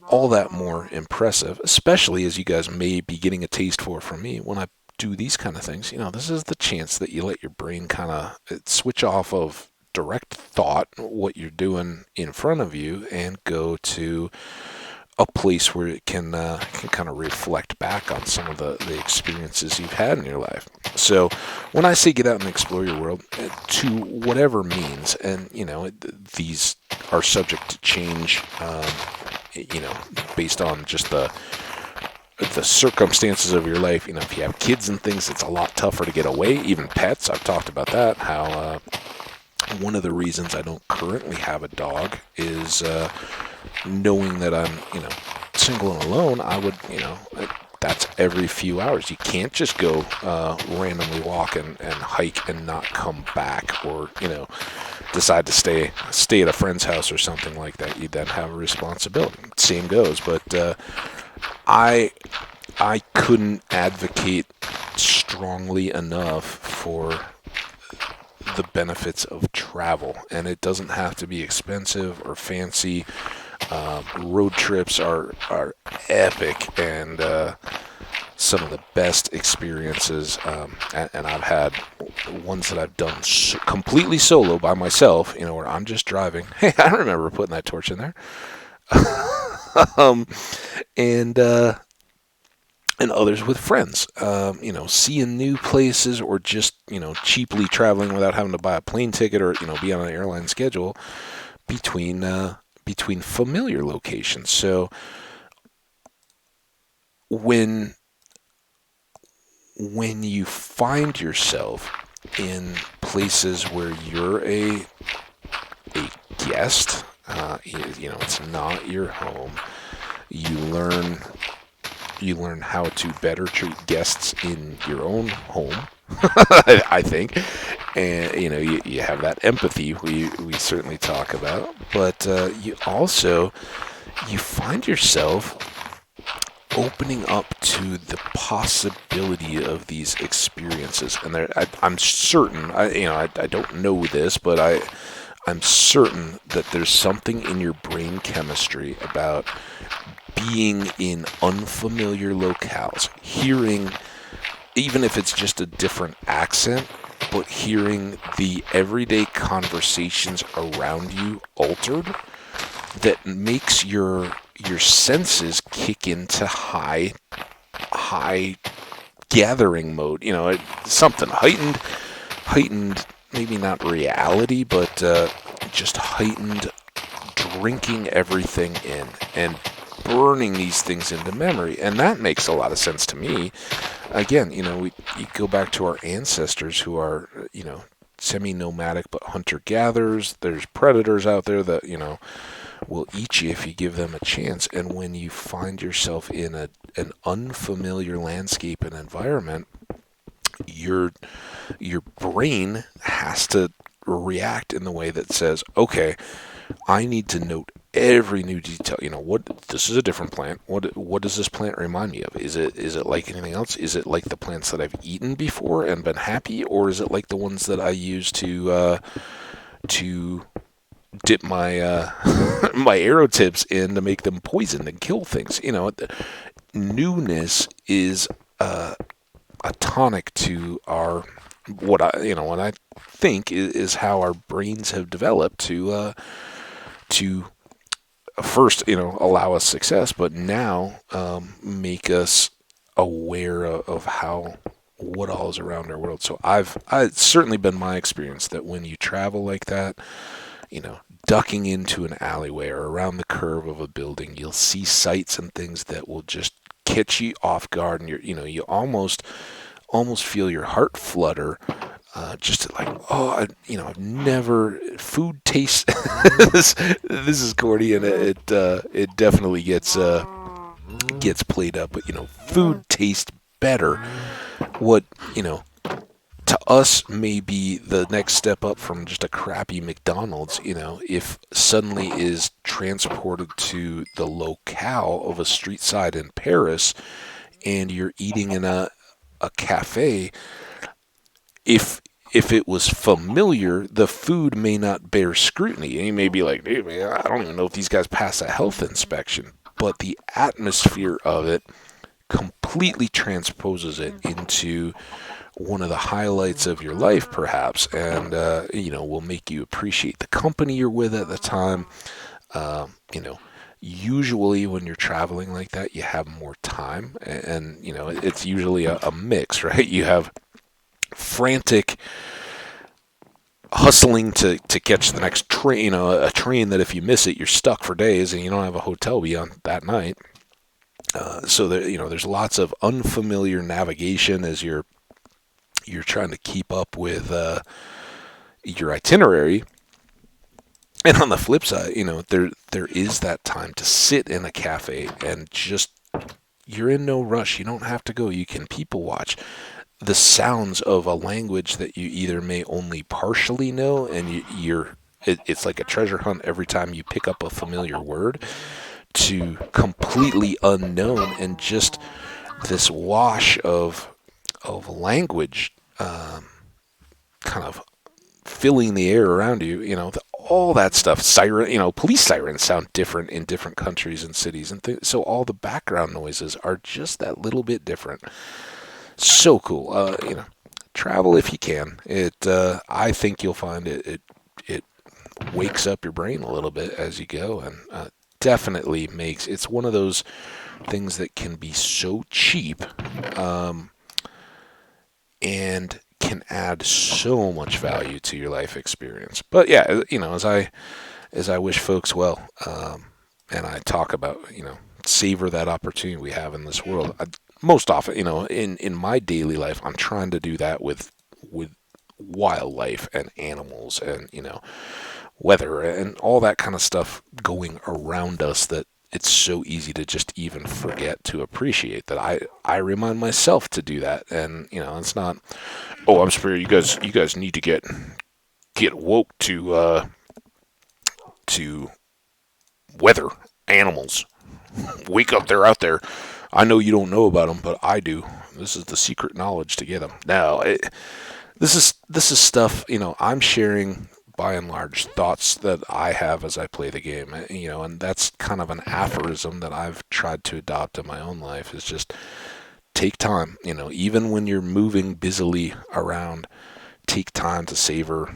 all that more impressive, especially as you guys may be getting a taste for from me when I do these kind of things. This is the chance that you let your brain kind of switch off of direct thought, what you're doing in front of you, and go to a place where it can kind of reflect back on some of the experiences you've had in your life. So when I say get out and explore your world, to whatever means, and these are subject to change, based on just the circumstances of your life. If you have kids and things, it's a lot tougher to get away. Even pets, I've talked about that, how one of the reasons I don't currently have a dog is knowing that I'm, single and alone, I would, that's every few hours. You can't just go randomly walk and hike and not come back, or decide to stay at a friend's house or something like that. You then have a responsibility. Same goes, but I I couldn't advocate strongly enough for the benefits of travel, and it doesn't have to be expensive or fancy. Road trips are epic, and some of the best experiences. And I've had ones that I've done completely solo by myself. Where I'm just driving. Hey, I remember putting that torch in there. um, and others with friends. Seeing new places, or just cheaply traveling without having to buy a plane ticket, or be on an airline schedule between familiar locations. So when you find yourself in places where you're a guest, it's not your home. You learn how to better treat guests in your own home. I think, and you have that empathy we certainly talk about, but you find yourself opening up to the possibility of these experiences. And I'm certain, I don't know this, but I'm certain that there's something in your brain chemistry about being in unfamiliar locales, hearing, even if it's just a different accent, but hearing the everyday conversations around you altered, that makes your senses kick into high gathering mode. Something heightened, maybe not reality, but just heightened drinking everything in and burning these things into memory. And that makes a lot of sense to me. Again, you go back to our ancestors who are, semi-nomadic but hunter-gatherers. There's predators out there that, will eat you if you give them a chance. And when you find yourself in an unfamiliar landscape and environment, your brain has to react in the way that says, okay, I need to note every new detail. This is a different plant. What does this plant remind me of? Is it like anything else? Is it like the plants that I've eaten before and been happy, or is it like the ones that I use to dip my my arrow tips in to make them poisoned and kill things? Newness is a tonic to our what I think is how our brains have developed to first, allow us success, but now make us aware of what all is around our world. So it's certainly been my experience that when you travel like that, ducking into an alleyway or around the curve of a building, you'll see sights and things that will just catch you off guard, and you almost feel your heart flutter. Just like, I've never food taste. this is corny, and it definitely gets played up. But food tastes better. What to us may be the next step up from just a crappy McDonald's. If suddenly is transported to the locale of a street side in Paris, and you're eating in a cafe. If it was familiar, the food may not bear scrutiny. And you may be like, dude, man, I don't even know if these guys pass a health inspection. But the atmosphere of it completely transposes it into one of the highlights of your life, perhaps, and will make you appreciate the company you're with at the time. Usually when you're traveling like that, you have more time, and it's usually a mix, right? You have frantic hustling to catch the next train, a train that if you miss it, you're stuck for days, and you don't have a hotel beyond that night. So there's lots of unfamiliar navigation as you're trying to keep up with your itinerary. And on the flip side, there is that time to sit in a cafe and just, you're in no rush. You don't have to go. You can people watch the sounds of a language that you either may only partially know, and it's like a treasure hunt every time you pick up a familiar word, to completely unknown, and just this wash of language, kind of filling the air around you. All that stuff. Police sirens sound different in different countries and cities, and so all the background noises are just that little bit different. So cool. Travel if you can. I think you'll find it wakes up your brain a little bit as you go, and definitely makes it's one of those things that can be so cheap, um, and can add so much value to your life experience. But yeah, as I wish folks well, and I talk about, savor that opportunity we have in this world. Most often, in my daily life, I'm trying to do that with wildlife and animals, and weather and all that kind of stuff going around us, that it's so easy to just even forget to appreciate that. I remind myself to do that, and it's not, oh, I'm sorry, you guys need to get woke to weather animals. Wake up, they're out there. I know you don't know about them, but I do. This is the secret knowledge to get them. Now, this is stuff, I'm sharing by and large thoughts that I have as I play the game, and that's kind of an aphorism that I've tried to adopt in my own life, is just take time, even when you're moving busily around, take time to savor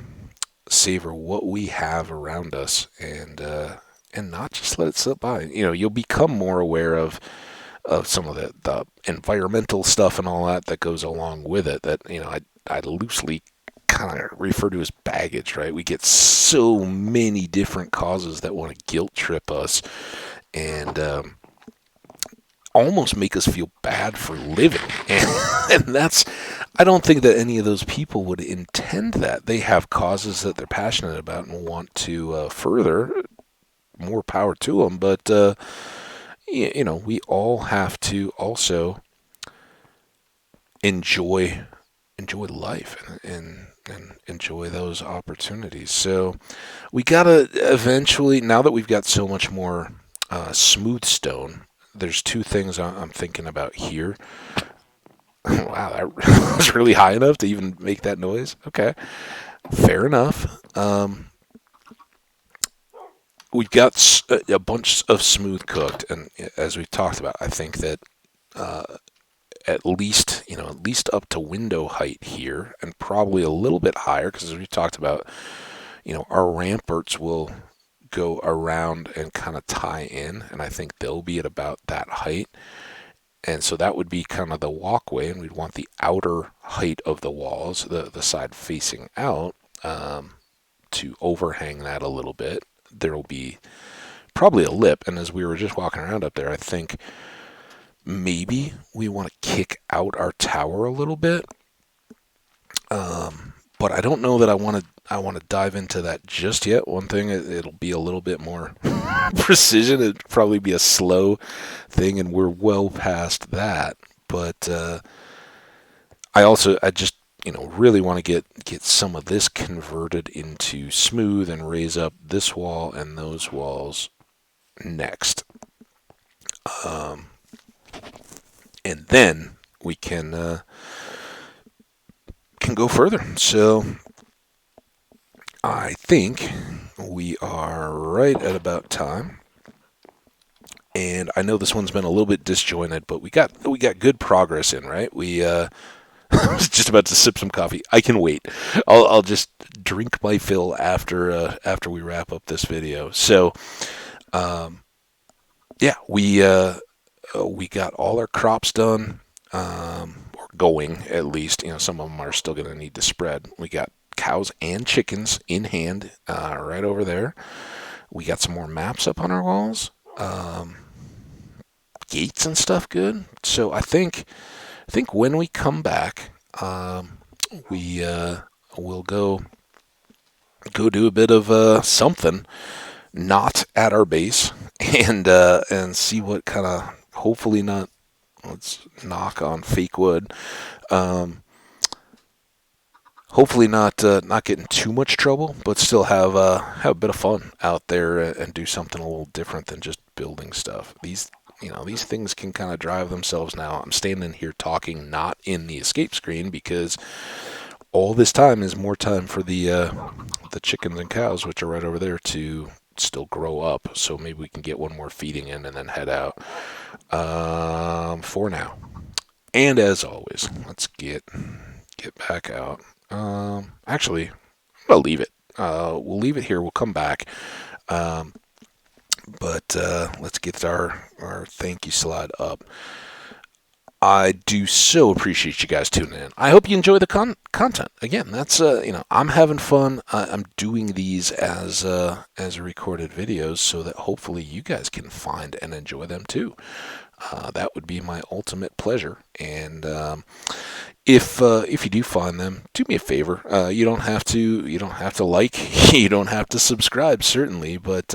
what we have around us, and not just let it slip by. You'll become more aware of some of the environmental stuff and all that goes along with it, that I loosely kind of refer to as baggage, right? We get so many different causes that want to guilt trip us, and almost make us feel bad for living. And that's, I don't think that any of those people would intend that. They have causes that they're passionate about and want to further. More power to them, but we all have to also enjoy life, and enjoy those opportunities. So we gotta eventually, now that we've got so much more smooth stone, there's two things I'm thinking about here. Wow, that was really high enough to even make that noise. Okay, fair enough. We've got a bunch of smooth cooked, and as we've talked about, I think that uh, at least up to window height here, and probably a little bit higher, because as we talked about, our ramparts will go around and kind of tie in, and I think they'll be at about that height. And so that would be kind of the walkway, and we'd want the outer height of the walls, the side facing out, to overhang that a little bit. There will be probably a lip, and as we were just walking around up there, I think maybe we want to kick out our tower a little bit. But I don't know that I want to dive into that just yet. One thing, it'll be a little bit more precision. It'd probably be a slow thing, and we're well past that. But I just really want to get some of this converted into smooth, and raise up this wall and those walls next. Um, and then we can go further. So I think we are right at about time. And I know this one's been a little bit disjointed, but we got good progress in, right? I was just about to sip some coffee. I can wait. I'll just drink my fill after we wrap up this video. So, yeah, we got all our crops done, or going at least. Some of them are still going to need to spread. We got cows and chickens in hand, right over there. We got some more maps up on our walls, gates and stuff. Good. So I think when we come back, we will go go do a bit of something not at our base, and see what kind of, hopefully not, let's knock on fake wood. Um, Hopefully not get in too much trouble, but still have a bit of fun out there and do something a little different than just building stuff. These things can kind of drive themselves now. I'm standing here talking not in the escape screen because all this time is more time for the chickens and cows, which are right over there, to still grow up. So maybe we can get one more feeding in and then head out for now. And as always, let's get back out. Actually, I'll leave it. We'll leave it here. We'll come back. Um, but let's get our thank you slide up. I do so appreciate you guys tuning in. I hope you enjoy the content. Again, that's I'm having fun. I'm doing these as recorded videos so that hopefully you guys can find and enjoy them too. That would be my ultimate pleasure. And if you do find them, do me a favor. You don't have to like. You don't have to subscribe, certainly, but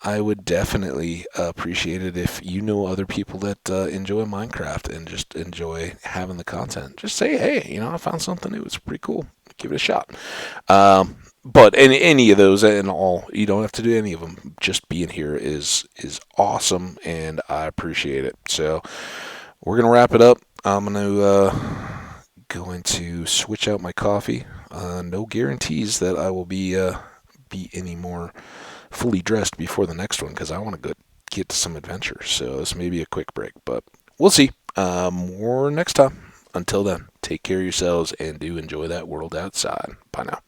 I would definitely appreciate it if you know other people that enjoy Minecraft and just enjoy having the content. Just say, hey, I found something new. It's pretty cool. Give it a shot. But any of those and all, you don't have to do any of them. Just being here is awesome, and I appreciate it. So we're gonna wrap it up. I'm going to switch out my coffee. No guarantees that I will be any more fully dressed before the next one because I want to go get to some adventure. So this may be a quick break, but we'll see. More next time. Until then, take care of yourselves and do enjoy that world outside. Bye now.